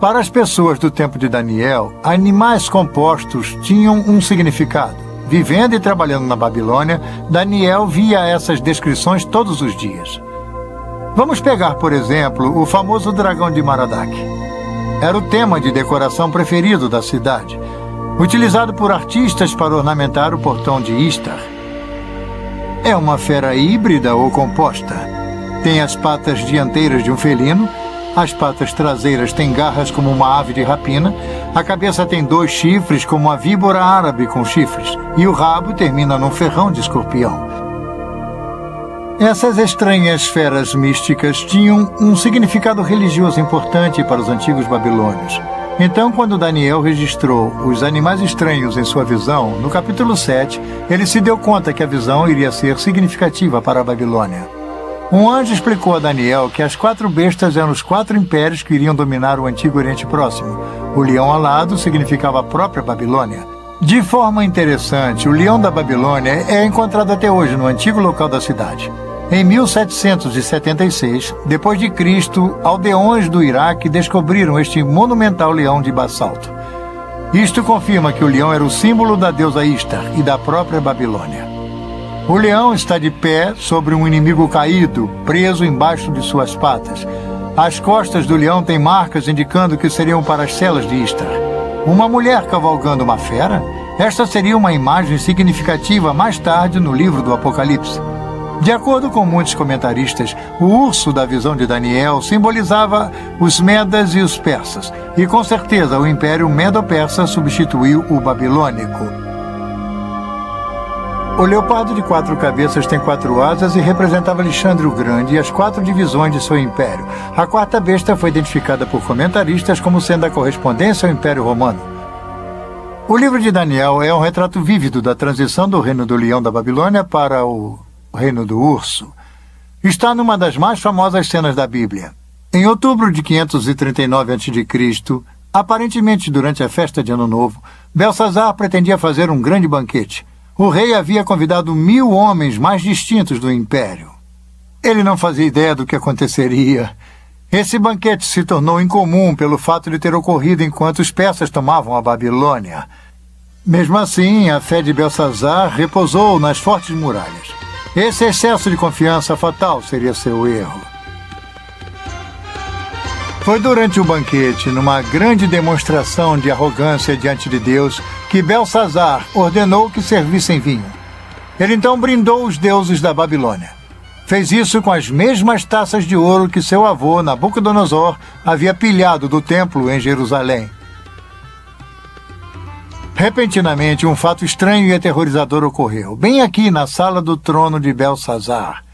Para as pessoas do tempo de Daniel, animais compostos tinham um significado. Vivendo e trabalhando na Babilônia, Daniel via essas descrições todos os dias. Vamos pegar, por exemplo, o famoso dragão de Maradak. Era o tema de decoração preferido da cidade, utilizado por artistas para ornamentar o portão de Istar. É uma fera híbrida ou composta. Tem as patas dianteiras de um felino, as patas traseiras têm garras como uma ave de rapina, a cabeça tem 2 chifres como a víbora árabe com chifres, e o rabo termina num ferrão de escorpião. Essas estranhas feras místicas tinham um significado religioso importante para os antigos babilônios. Então, quando Daniel registrou os animais estranhos em sua visão, no capítulo 7, ele se deu conta que a visão iria ser significativa para a Babilônia. Um anjo explicou a Daniel que as 4 bestas eram os 4 impérios que iriam dominar o antigo Oriente Próximo. O leão alado significava a própria Babilônia. De forma interessante, o leão da Babilônia é encontrado até hoje no antigo local da cidade. Em 1776, depois de Cristo, aldeões do Iraque descobriram este monumental leão de basalto. Isto confirma que o leão era o símbolo da deusa Istar e da própria Babilônia. O leão está de pé sobre um inimigo caído, preso embaixo de suas patas. As costas do leão têm marcas indicando que seriam para as celas de Istar. Uma mulher cavalgando uma fera? Esta seria uma imagem significativa mais tarde no livro do Apocalipse. De acordo com muitos comentaristas, o urso da visão de Daniel simbolizava os Medas e os Persas, e com certeza o Império Medo-Persa substituiu o babilônico. O leopardo de 4 cabeças tem 4 asas e representava Alexandre o Grande e as 4 divisões de seu império. A 4ª besta foi identificada por comentaristas como sendo a correspondência ao Império Romano. O livro de Daniel é um retrato vívido da transição do reino do leão da Babilônia para o reino do urso. Está numa das mais famosas cenas da Bíblia. Em outubro de 539 a.C., aparentemente durante a festa de Ano Novo, Belsazar pretendia fazer um grande banquete. O rei havia convidado 1000 homens mais distintos do império. Ele não fazia ideia do que aconteceria. Esse banquete se tornou incomum pelo fato de ter ocorrido enquanto os persas tomavam a Babilônia. Mesmo assim, a fé de Belsazar repousou nas fortes muralhas. Esse excesso de confiança fatal seria seu erro. Foi durante o banquete, numa grande demonstração de arrogância diante de Deus, que Belsazar ordenou que servissem vinho. Ele então brindou os deuses da Babilônia. Fez isso com as mesmas taças de ouro que seu avô, Nabucodonosor, havia pilhado do templo em Jerusalém. Repentinamente, um fato estranho e aterrorizador ocorreu, bem aqui na sala do trono de Belsazar.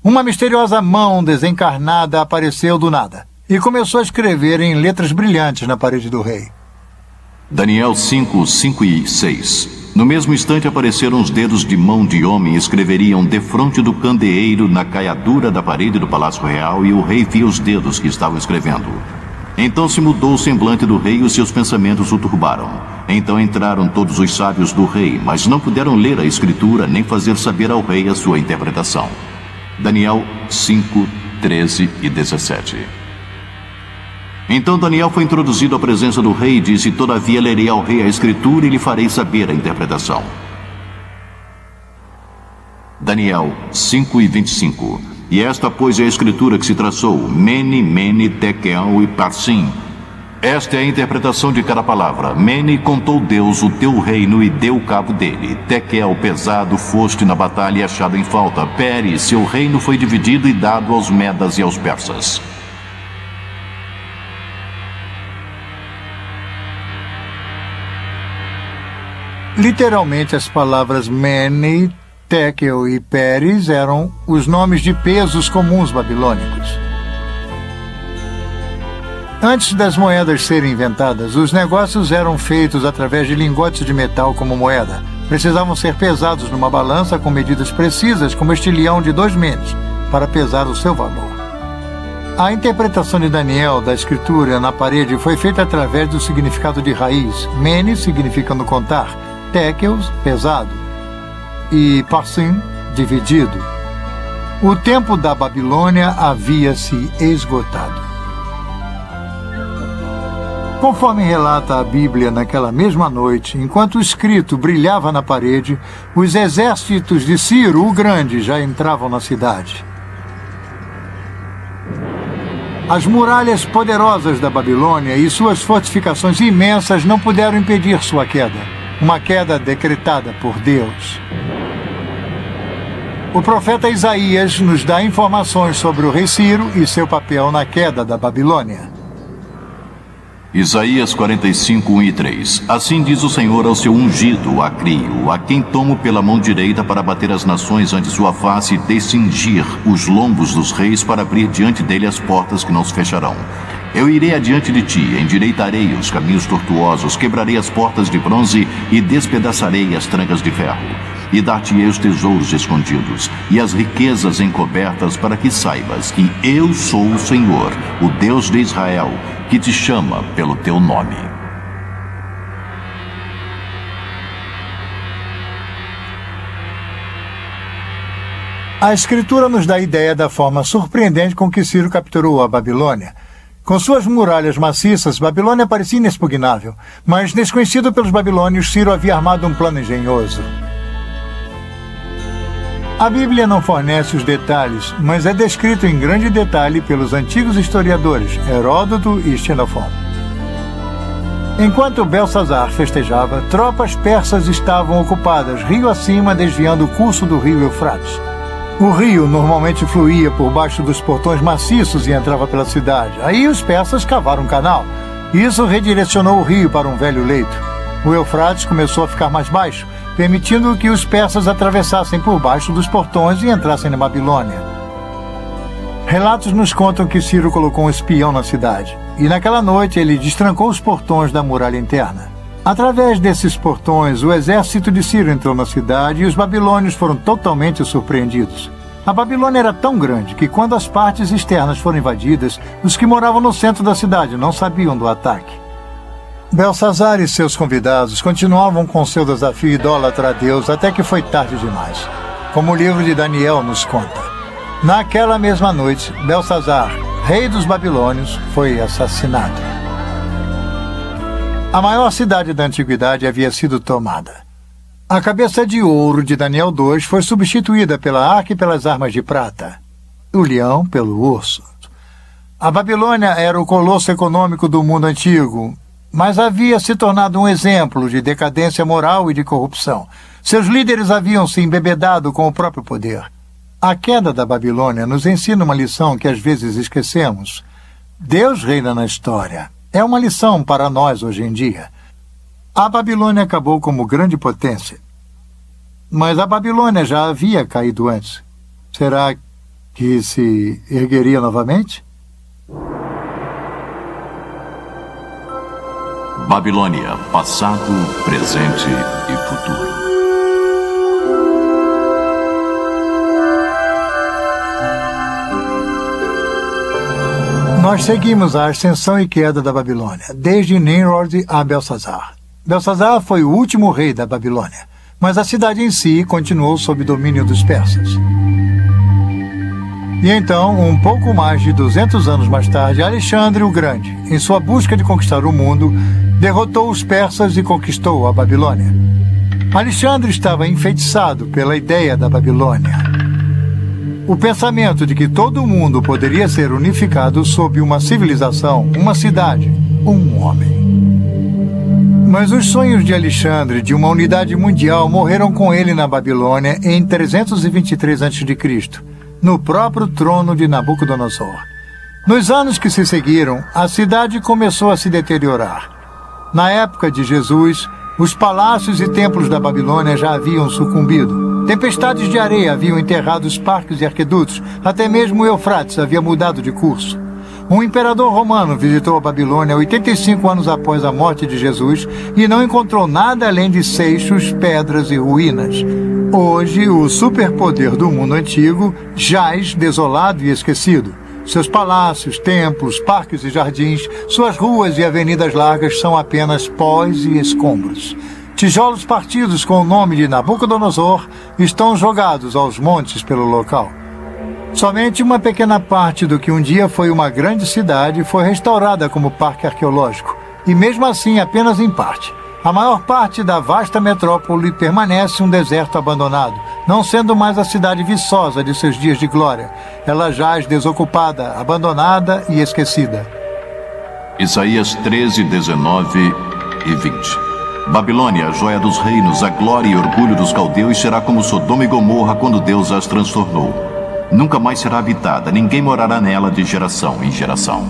Uma misteriosa mão desencarnada apareceu do nada e começou a escrever em letras brilhantes na parede do rei. Daniel 5, 5 e 6. No mesmo instante apareceram os dedos de mão de homem e escreveriam defronte do candeeiro na caiadura da parede do palácio real, e o rei via os dedos que estavam escrevendo. Então se mudou o semblante do rei e os seus pensamentos o turbaram. Então entraram todos os sábios do rei, mas não puderam ler a escritura nem fazer saber ao rei a sua interpretação. Daniel 5, 13 e 17. Então Daniel foi introduzido à presença do rei e disse: todavia lerei ao rei a escritura e lhe farei saber a interpretação. Daniel 5 e 25. E esta, pois, é a escritura que se traçou: Mene, Mene, Tekel e Parsim. Esta é a interpretação de cada palavra. Mene, contou Deus o teu reino e deu cabo dele. Tekel, pesado, foste na batalha e achado em falta. Pere, seu reino foi dividido e dado aos medas e aos persas. Literalmente, as palavras Mene, Tekel e Peres eram os nomes de pesos comuns babilônicos. Antes das moedas serem inventadas, os negócios eram feitos através de lingotes de metal como moeda. Precisavam ser pesados numa balança com medidas precisas, como estilhão de 2 menes, para pesar o seu valor. A interpretação de Daniel da escritura na parede foi feita através do significado de raiz. Mene, significando contar, Tekel, pesado, e Parsim, dividido. O tempo da Babilônia havia se esgotado. Conforme relata a Bíblia, naquela mesma noite, enquanto o escrito brilhava na parede, os exércitos de Ciro o Grande já entravam na cidade. As muralhas poderosas da Babilônia e suas fortificações imensas não puderam impedir sua queda, uma queda decretada por Deus. O profeta Isaías nos dá informações sobre o rei Ciro e seu papel na queda da Babilônia. Isaías 45, 1 e 3. Assim diz o Senhor ao seu ungido, a Crio, a quem tomo pela mão direita para bater as nações ante sua face e descingir os lombos dos reis, para abrir diante dele as portas que não se fecharão. Eu irei adiante de ti, endireitarei os caminhos tortuosos, quebrarei as portas de bronze e despedaçarei as trancas de ferro. E dar-te-ei os tesouros escondidos e as riquezas encobertas, para que saibas que eu sou o Senhor, o Deus de Israel, que te chama pelo teu nome. A Escritura nos dá a ideia da forma surpreendente com que Ciro capturou a Babilônia. Com suas muralhas maciças, Babilônia parecia inexpugnável, mas, desconhecido pelos babilônios, Ciro havia armado um plano engenhoso. A Bíblia não fornece os detalhes, mas é descrito em grande detalhe pelos antigos historiadores Heródoto e Xenofon. Enquanto Belsazar festejava, tropas persas estavam ocupadas rio acima, desviando o curso do rio Eufrates. O rio normalmente fluía por baixo dos portões maciços e entrava pela cidade. Aí os persas cavaram um canal. Isso redirecionou o rio para um velho leito. O Eufrates começou a ficar mais baixo, permitindo que os persas atravessassem por baixo dos portões e entrassem na Babilônia. Relatos nos contam que Ciro colocou um espião na cidade, e naquela noite ele destrancou os portões da muralha interna. Através desses portões, o exército de Ciro entrou na cidade e os babilônios foram totalmente surpreendidos. A Babilônia era tão grande que, quando as partes externas foram invadidas, os que moravam no centro da cidade não sabiam do ataque. Belsazar e seus convidados continuavam com seu desafio idólatra a Deus até que foi tarde demais, como o livro de Daniel nos conta. Naquela mesma noite, Belsazar, rei dos babilônios, foi assassinado. A maior cidade da antiguidade havia sido tomada. A cabeça de ouro de Daniel 2 foi substituída pela arca e pelas armas de prata. O leão pelo urso. A Babilônia era o colosso econômico do mundo antigo, mas havia se tornado um exemplo de decadência moral e de corrupção. Seus líderes haviam se embebedado com o próprio poder. A queda da Babilônia nos ensina uma lição que às vezes esquecemos. Deus reina na história. É uma lição para nós hoje em dia. A Babilônia acabou como grande potência. Mas a Babilônia já havia caído antes. Será que se ergueria novamente? Babilônia, passado, presente e futuro. Nós seguimos a ascensão e queda da Babilônia, desde Nimrod a Belsazar. Belsazar foi o último rei da Babilônia, mas a cidade em si continuou sob domínio dos persas. E então, um pouco mais de 200 anos mais tarde, Alexandre o Grande, em sua busca de conquistar o mundo, derrotou os persas e conquistou a Babilônia. Alexandre estava enfeitiçado pela ideia da Babilônia. O pensamento de que todo o mundo poderia ser unificado sob uma civilização, uma cidade, um homem. Mas os sonhos de Alexandre de uma unidade mundial morreram com ele na Babilônia em 323 a.C., no próprio trono de Nabucodonosor. Nos anos que se seguiram, a cidade começou a se deteriorar. Na época de Jesus, os palácios e templos da Babilônia já haviam sucumbido. Tempestades de areia haviam enterrado os parques e arquedutos, até mesmo o Eufrates havia mudado de curso. Um imperador romano visitou a Babilônia 85 anos após a morte de Jesus e não encontrou nada além de seixos, pedras e ruínas. Hoje, o superpoder do mundo antigo jaz desolado e esquecido. Seus palácios, templos, parques e jardins, suas ruas e avenidas largas são apenas pós e escombros. Tijolos partidos com o nome de Nabucodonosor estão jogados aos montes pelo local. Somente uma pequena parte do que um dia foi uma grande cidade foi restaurada como parque arqueológico, e mesmo assim apenas em parte. A maior parte da vasta metrópole permanece um deserto abandonado, não sendo mais a cidade viçosa de seus dias de glória. Ela jaz desocupada, abandonada e esquecida. Isaías 13, 19 e 20. Babilônia, a joia dos reinos, a glória e orgulho dos caldeus, será como Sodoma e Gomorra quando Deus as transtornou. Nunca mais será habitada, ninguém morará nela de geração em geração.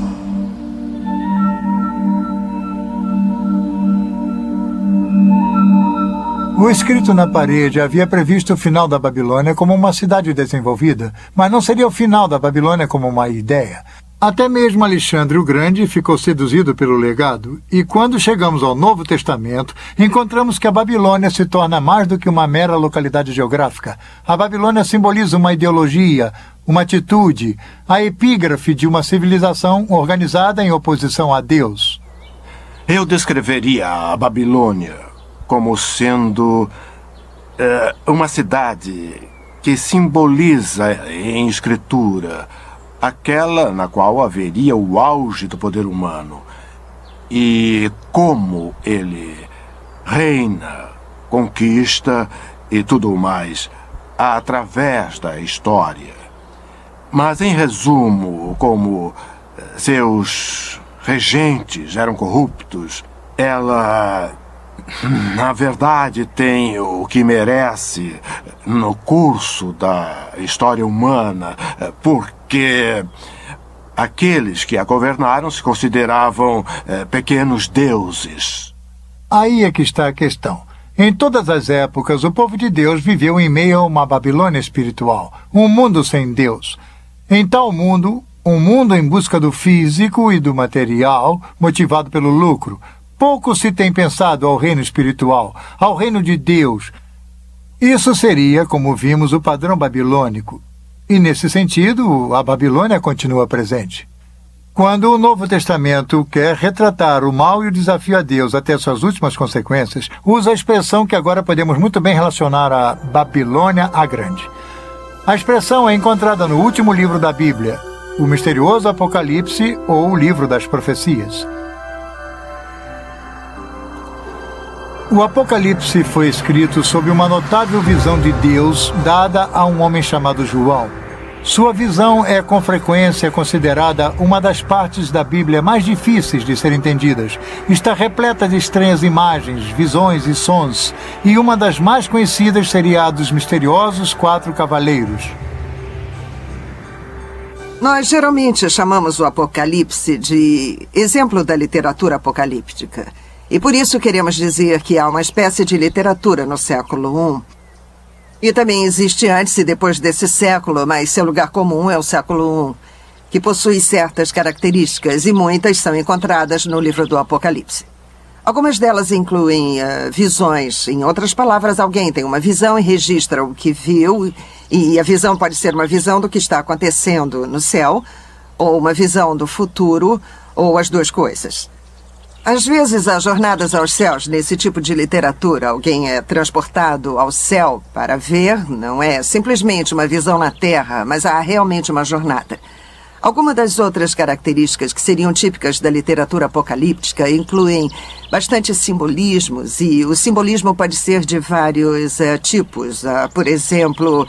O escrito na parede havia previsto o final da Babilônia como uma cidade desenvolvida, mas não seria o final da Babilônia como uma ideia. Até mesmo Alexandre o Grande ficou seduzido pelo legado, e quando chegamos ao Novo Testamento, encontramos que a Babilônia se torna mais do que uma mera localidade geográfica. A Babilônia simboliza uma ideologia, uma atitude, a epígrafe de uma civilização organizada em oposição a Deus. Eu descreveria a Babilônia como sendo uma cidade que simboliza em escritura aquela na qual haveria o auge do poder humano e como ele reina, conquista e tudo mais através da história. Mas, em resumo, como seus regentes eram corruptos, ela, na verdade, tem o que merece no curso da história humana, porque aqueles que a governaram se consideravam pequenos deuses. Aí é que está a questão. Em todas as épocas, o povo de Deus viveu em meio a uma Babilônia espiritual, um mundo sem Deus. Em tal mundo, um mundo em busca do físico e do material, motivado pelo lucro, pouco se tem pensado ao reino espiritual, ao reino de Deus. Isso seria, como vimos, o padrão babilônico. E, nesse sentido, a Babilônia continua presente. Quando o Novo Testamento quer retratar o mal e o desafio a Deus até suas últimas consequências, usa a expressão que agora podemos muito bem relacionar a Babilônia a Grande. A expressão é encontrada no último livro da Bíblia, o misterioso Apocalipse ou o livro das profecias. O Apocalipse foi escrito sob uma notável visão de Deus dada a um homem chamado João. Sua visão é com frequência considerada uma das partes da Bíblia mais difíceis de ser entendidas. Está repleta de estranhas imagens, visões e sons, e uma das mais conhecidas seria a dos misteriosos 4 cavaleiros. Nós geralmente chamamos o Apocalipse de exemplo da literatura apocalíptica. E por isso queremos dizer que há uma espécie de literatura no século I. E também existe antes e depois desse século, mas seu lugar comum é o século I, que possui certas características e muitas são encontradas no livro do Apocalipse. Algumas delas incluem visões. Em outras palavras, alguém tem uma visão e registra o que viu, e a visão pode ser uma visão do que está acontecendo no céu, ou uma visão do futuro, ou as duas coisas. Às vezes, há jornadas aos céus nesse tipo de literatura. Alguém é transportado ao céu para ver, não é simplesmente uma visão na Terra, mas há realmente uma jornada. Algumas das outras características que seriam típicas da literatura apocalíptica incluem bastante simbolismos, e o simbolismo pode ser de vários tipos. Por exemplo,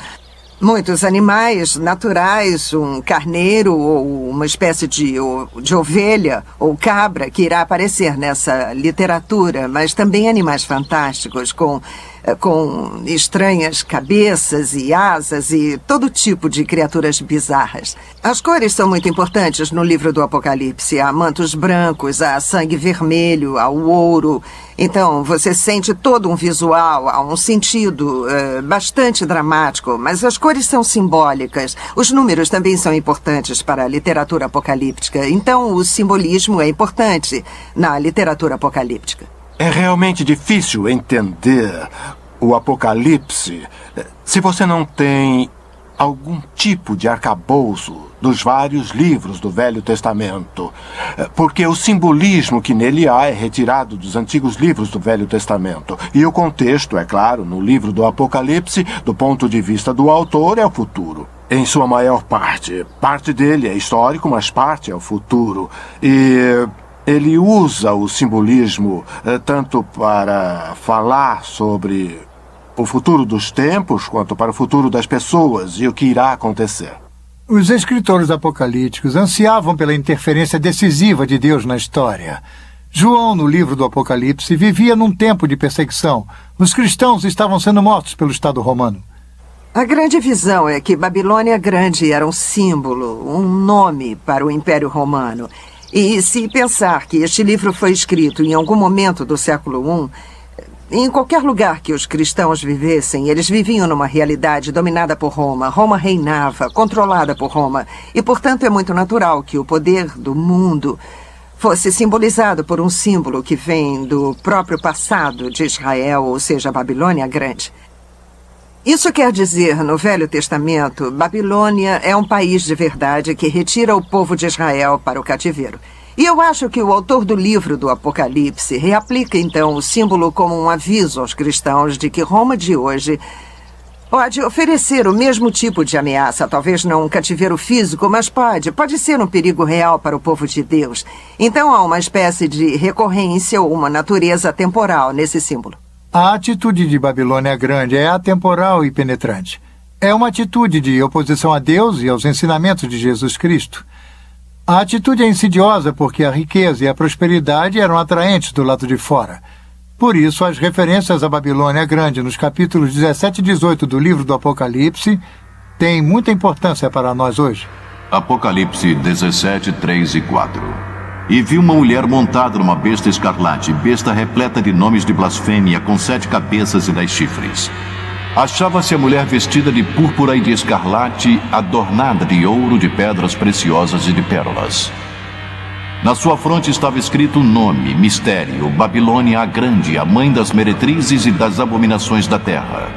muitos animais naturais, um carneiro ou uma espécie de ovelha ou cabra que irá aparecer nessa literatura, mas também animais fantásticos com estranhas cabeças e asas e todo tipo de criaturas bizarras. As cores são muito importantes no livro do Apocalipse. Há mantos brancos, há sangue vermelho, há o ouro. Então, você sente todo um visual, há um sentido bastante dramático, mas as cores são simbólicas. Os números também são importantes para a literatura apocalíptica. Então, o simbolismo é importante na literatura apocalíptica. É realmente difícil entender o Apocalipse se você não tem algum tipo de arcabouço dos vários livros do Velho Testamento, porque o simbolismo que nele há é retirado dos antigos livros do Velho Testamento. E o contexto, é claro, no livro do Apocalipse, do ponto de vista do autor, é o futuro. Em sua maior parte. Parte dele é histórico, mas parte é o futuro. E ele usa o simbolismo tanto para falar sobre o futuro dos tempos, quanto para o futuro das pessoas e o que irá acontecer. Os escritores apocalípticos ansiavam pela interferência decisiva de Deus na história. João, no livro do Apocalipse, vivia num tempo de perseguição. Os cristãos estavam sendo mortos pelo Estado romano. A grande visão é que Babilônia Grande era um símbolo, um nome para o Império Romano. E se pensar que este livro foi escrito em algum momento do século I, em qualquer lugar que os cristãos vivessem, eles viviam numa realidade dominada por Roma. Roma reinava, controlada por Roma. E, portanto, é muito natural que o poder do mundo fosse simbolizado por um símbolo que vem do próprio passado de Israel, ou seja, a Babilônia Grande. Isso quer dizer, no Velho Testamento, Babilônia é um país de verdade que retira o povo de Israel para o cativeiro. E eu acho que o autor do livro do Apocalipse reaplica, então, o símbolo como um aviso aos cristãos de que Roma de hoje pode oferecer o mesmo tipo de ameaça, talvez não um cativeiro físico, mas pode ser um perigo real para o povo de Deus. Então há uma espécie de recorrência ou uma natureza temporal nesse símbolo. A atitude de Babilônia Grande é atemporal e penetrante. É uma atitude de oposição a Deus e aos ensinamentos de Jesus Cristo. A atitude é insidiosa porque a riqueza e a prosperidade eram atraentes do lado de fora. Por isso, as referências à Babilônia Grande nos capítulos 17 e 18 do livro do Apocalipse têm muita importância para nós hoje. Apocalipse 17, 3 e 4. E vi uma mulher montada numa besta escarlate, besta repleta de nomes de blasfêmia, com 7 cabeças e 10 chifres. Achava-se a mulher vestida de púrpura e de escarlate, adornada de ouro, de pedras preciosas e de pérolas. Na sua fronte estava escrito um nome, mistério, Babilônia a Grande, a mãe das meretrizes e das abominações da terra.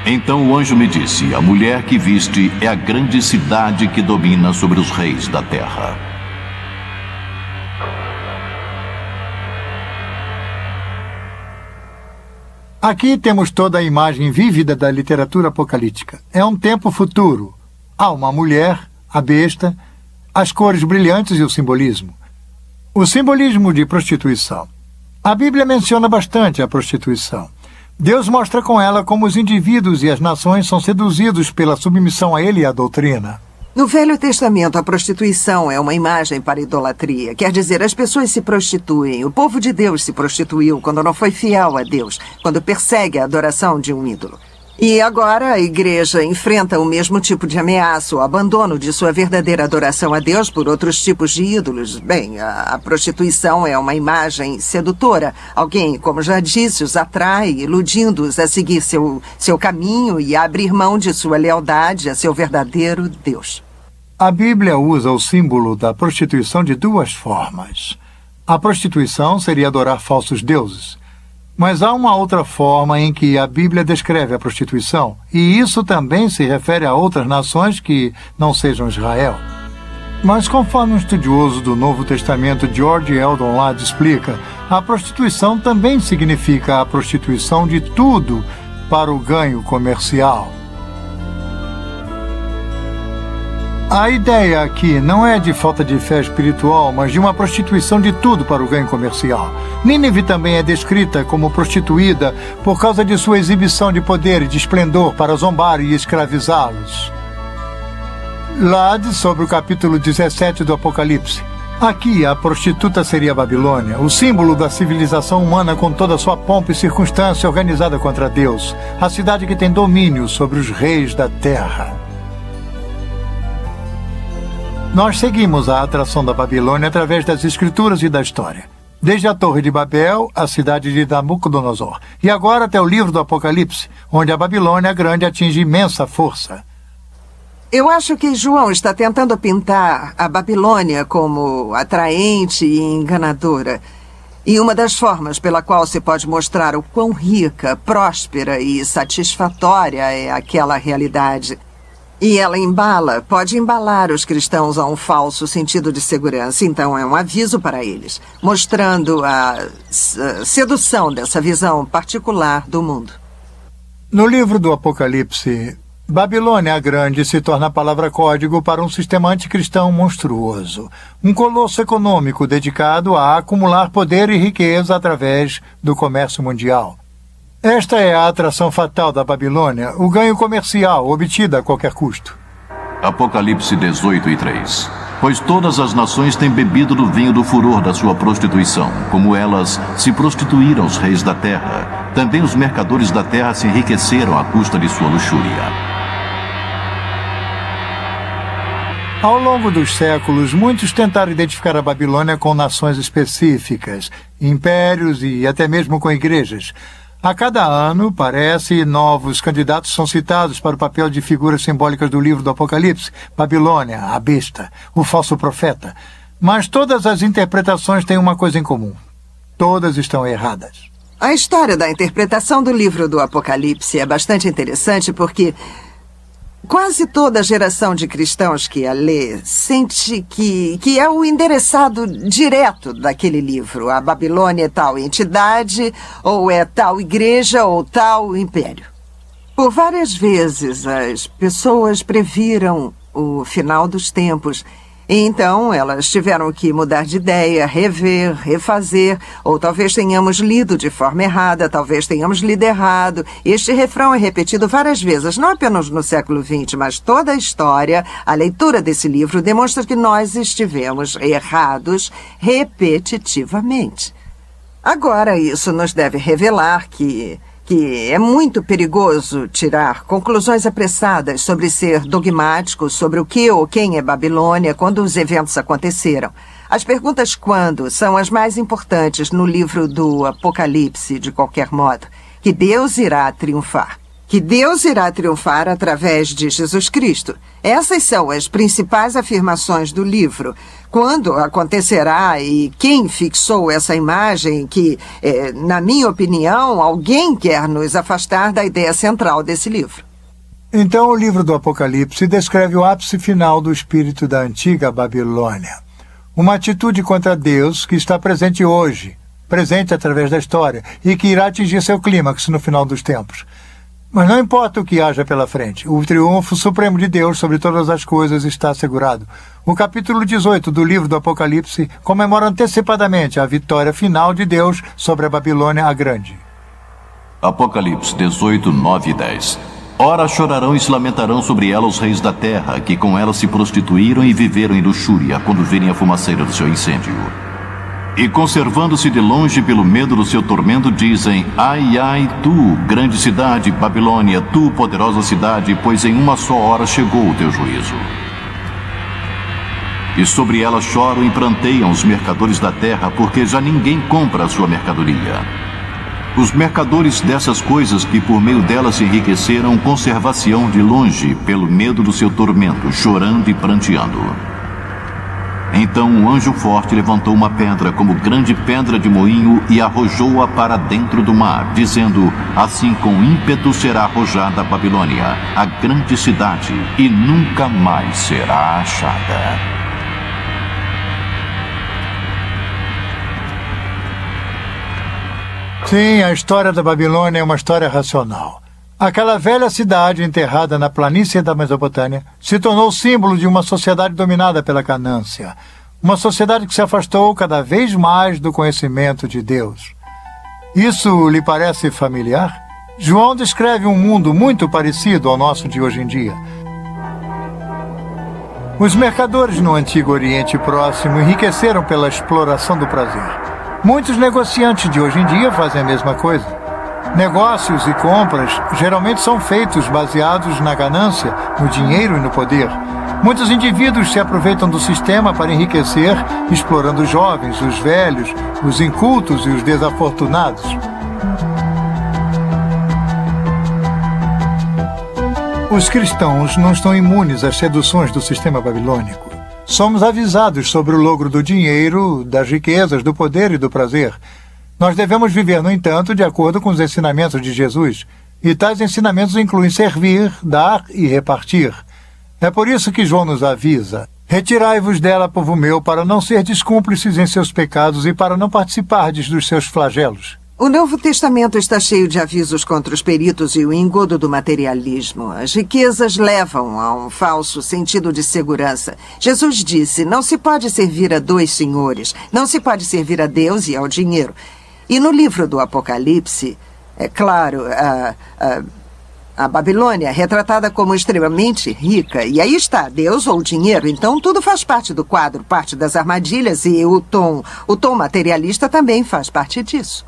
Então o anjo me disse, a mulher que viste é a grande cidade que domina sobre os reis da terra. Aqui temos toda a imagem vívida da literatura apocalíptica. É um tempo futuro. Há uma mulher, a besta, as cores brilhantes e o simbolismo. O simbolismo de prostituição. A Bíblia menciona bastante a prostituição. Deus mostra com ela como os indivíduos e as nações são seduzidos pela submissão a ele e à doutrina. No Velho Testamento, a prostituição é uma imagem para a idolatria. Quer dizer, as pessoas se prostituem. O povo de Deus se prostituiu quando não foi fiel a Deus, quando persegue a adoração de um ídolo. E agora a igreja enfrenta o mesmo tipo de ameaça, o abandono de sua verdadeira adoração a Deus por outros tipos de ídolos. Bem, a prostituição é uma imagem sedutora. Alguém, como já disse, os atrai, iludindo-os a seguir seu caminho e a abrir mão de sua lealdade a seu verdadeiro Deus. A Bíblia usa o símbolo da prostituição de duas formas. A prostituição seria adorar falsos deuses. Mas há uma outra forma em que a Bíblia descreve a prostituição, e isso também se refere a outras nações que não sejam Israel. Mas conforme um estudioso do Novo Testamento, George Eldon Ladd, explica, a prostituição também significa a prostituição de tudo para o ganho comercial. A ideia aqui não é de falta de fé espiritual, mas de uma prostituição de tudo para o ganho comercial. Nínive também é descrita como prostituída por causa de sua exibição de poder e de esplendor para zombar e escravizá-los. Ladd, sobre o capítulo 17 do Apocalipse. Aqui, a prostituta seria a Babilônia, o símbolo da civilização humana com toda a sua pompa e circunstância organizada contra Deus, a cidade que tem domínio sobre os reis da terra. Nós seguimos a atração da Babilônia através das escrituras e da história. Desde a Torre de Babel, a cidade de Nabucodonosor, e agora até o livro do Apocalipse, onde a Babilônia grande atinge imensa força. Eu acho que João está tentando pintar a Babilônia como atraente e enganadora. E uma das formas pela qual se pode mostrar o quão rica, próspera e satisfatória é aquela realidade. E ela pode embalar os cristãos a um falso sentido de segurança. Então é um aviso para eles, mostrando a sedução dessa visão particular do mundo. No livro do Apocalipse, Babilônia a Grande se torna a palavra código para um sistema anticristão monstruoso. Um colosso econômico dedicado a acumular poder e riqueza através do comércio mundial. Esta é a atração fatal da Babilônia, o ganho comercial obtido a qualquer custo. Apocalipse 18:3. Pois todas as nações têm bebido do vinho do furor da sua prostituição, como elas se prostituíram aos reis da terra. Também os mercadores da terra se enriqueceram à custa de sua luxúria. Ao longo dos séculos, muitos tentaram identificar a Babilônia com nações específicas, impérios e até mesmo com igrejas. A cada ano, parece, novos candidatos são citados para o papel de figuras simbólicas do livro do Apocalipse, Babilônia, a besta, o falso profeta. Mas todas as interpretações têm uma coisa em comum. Todas estão erradas. A história da interpretação do livro do Apocalipse é bastante interessante porque quase toda a geração de cristãos que a lê sente que é o endereçado direto daquele livro. A Babilônia é tal entidade, ou é tal igreja, ou tal império. Por várias vezes, as pessoas previram o final dos tempos. E então, elas tiveram que mudar de ideia, rever, refazer, ou talvez tenhamos lido de forma errada, talvez tenhamos lido errado. Este refrão é repetido várias vezes, não apenas no século XX, mas toda a história, a leitura desse livro demonstra que nós estivemos errados repetitivamente. Agora, isso nos deve revelar que é muito perigoso tirar conclusões apressadas sobre ser dogmático, sobre o que ou quem é Babilônia quando os eventos aconteceram. As perguntas quando são as mais importantes no livro do Apocalipse, de qualquer modo. Que Deus irá triunfar. Que Deus irá triunfar através de Jesus Cristo. Essas são as principais afirmações do livro. Quando acontecerá e quem fixou essa imagem que, na minha opinião, alguém quer nos afastar da ideia central desse livro. Então, o livro do Apocalipse descreve o ápice final do espírito da antiga Babilônia. Uma atitude contra Deus que está presente hoje, presente através da história, e que irá atingir seu clímax no final dos tempos. Mas não importa o que haja pela frente, o triunfo supremo de Deus sobre todas as coisas está assegurado. O capítulo 18 do livro do Apocalipse comemora antecipadamente a vitória final de Deus sobre a Babilônia a Grande. Apocalipse 18, 9 e 10. Ora chorarão e se lamentarão sobre ela os reis da terra, que com ela se prostituíram e viveram em luxúria, quando virem a fumaceira do seu incêndio. E conservando-se de longe pelo medo do seu tormento, dizem: ai, ai, tu, grande cidade, Babilônia, tu, poderosa cidade, pois em uma só hora chegou o teu juízo. E sobre ela choram e pranteiam os mercadores da terra, porque já ninguém compra a sua mercadoria. Os mercadores dessas coisas que por meio dela se enriqueceram, conservar-se-ão de longe pelo medo do seu tormento, chorando e pranteando. Então um anjo forte levantou uma pedra como grande pedra de moinho e arrojou-a para dentro do mar, dizendo: assim com ímpeto será arrojada a Babilônia, a grande cidade, e nunca mais será achada. Sim, a história da Babilônia é uma história racional. Aquela velha cidade enterrada na planície da Mesopotâmia se tornou símbolo de uma sociedade dominada pela ganância. Uma sociedade que se afastou cada vez mais do conhecimento de Deus. Isso lhe parece familiar? João descreve um mundo muito parecido ao nosso de hoje em dia. Os mercadores no Antigo Oriente Próximo enriqueceram pela exploração do prazer. Muitos negociantes de hoje em dia fazem a mesma coisa. Negócios e compras geralmente são feitos baseados na ganância, no dinheiro e no poder. Muitos indivíduos se aproveitam do sistema para enriquecer, explorando os jovens, os velhos, os incultos e os desafortunados. Os cristãos não estão imunes às seduções do sistema babilônico. Somos avisados sobre o logro do dinheiro, das riquezas, do poder e do prazer. Nós devemos viver, no entanto, de acordo com os ensinamentos de Jesus. E tais ensinamentos incluem servir, dar e repartir. É por isso que João nos avisa: retirai-vos dela, povo meu, para não serdes cúmplices em seus pecados e para não participardes dos seus flagelos. O Novo Testamento está cheio de avisos contra os peritos e o engodo do materialismo. As riquezas levam a um falso sentido de segurança. Jesus disse: não se pode servir a dois senhores, não se pode servir a Deus e ao dinheiro. E no livro do Apocalipse, é claro, a Babilônia é retratada como extremamente rica. E aí está, Deus ou dinheiro. Então tudo faz parte do quadro, parte das armadilhas, e o tom materialista também faz parte disso.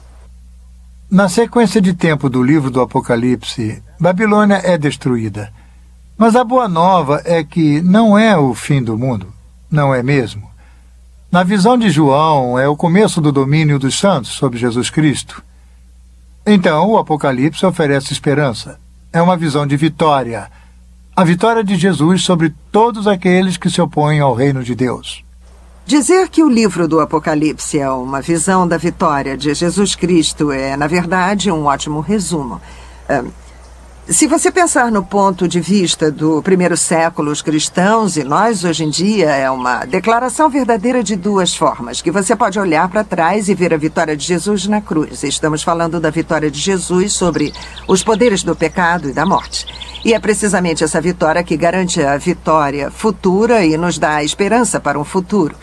Na sequência de tempo do livro do Apocalipse, Babilônia é destruída. Mas a boa nova é que não é o fim do mundo, não é mesmo? Na visão de João, é o começo do domínio dos santos sobre Jesus Cristo. Então, o Apocalipse oferece esperança. É uma visão de vitória. A vitória de Jesus sobre todos aqueles que se opõem ao reino de Deus. Dizer que o livro do Apocalipse é uma visão da vitória de Jesus Cristo é, na verdade, um ótimo resumo. Se você pensar no ponto de vista do primeiro século, os cristãos e nós hoje em dia, é uma declaração verdadeira de duas formas, que você pode olhar para trás e ver a vitória de Jesus na cruz. Estamos falando da vitória de Jesus sobre os poderes do pecado e da morte. E é precisamente essa vitória que garante a vitória futura e nos dá a esperança para um futuro.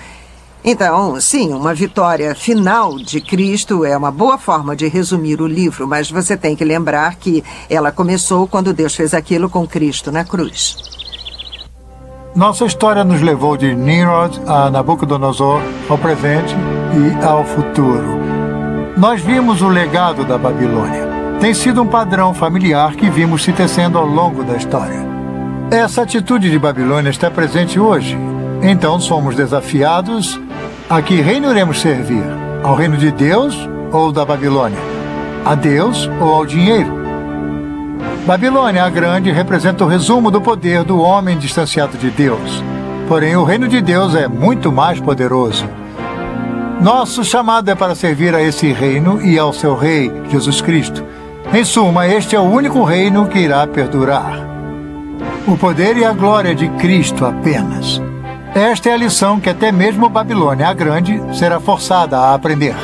Então, sim, uma vitória final de Cristo é uma boa forma de resumir o livro, mas você tem que lembrar que ela começou quando Deus fez aquilo com Cristo na cruz. Nossa história nos levou de Nimrod a Nabucodonosor, ao presente e ao futuro. Nós vimos o legado da Babilônia. Tem sido um padrão familiar que vimos se tecendo ao longo da história. Essa atitude de Babilônia está presente hoje. Então somos desafiados a que reino iremos servir? Ao reino de Deus ou da Babilônia? A Deus ou ao dinheiro? Babilônia a Grande representa o resumo do poder do homem distanciado de Deus. Porém, o reino de Deus é muito mais poderoso. Nosso chamado é para servir a esse reino e ao seu rei, Jesus Cristo. Em suma, este é o único reino que irá perdurar. O poder e a glória de Cristo apenas. Esta é a lição que até mesmo Babilônia a Grande será forçada a aprender.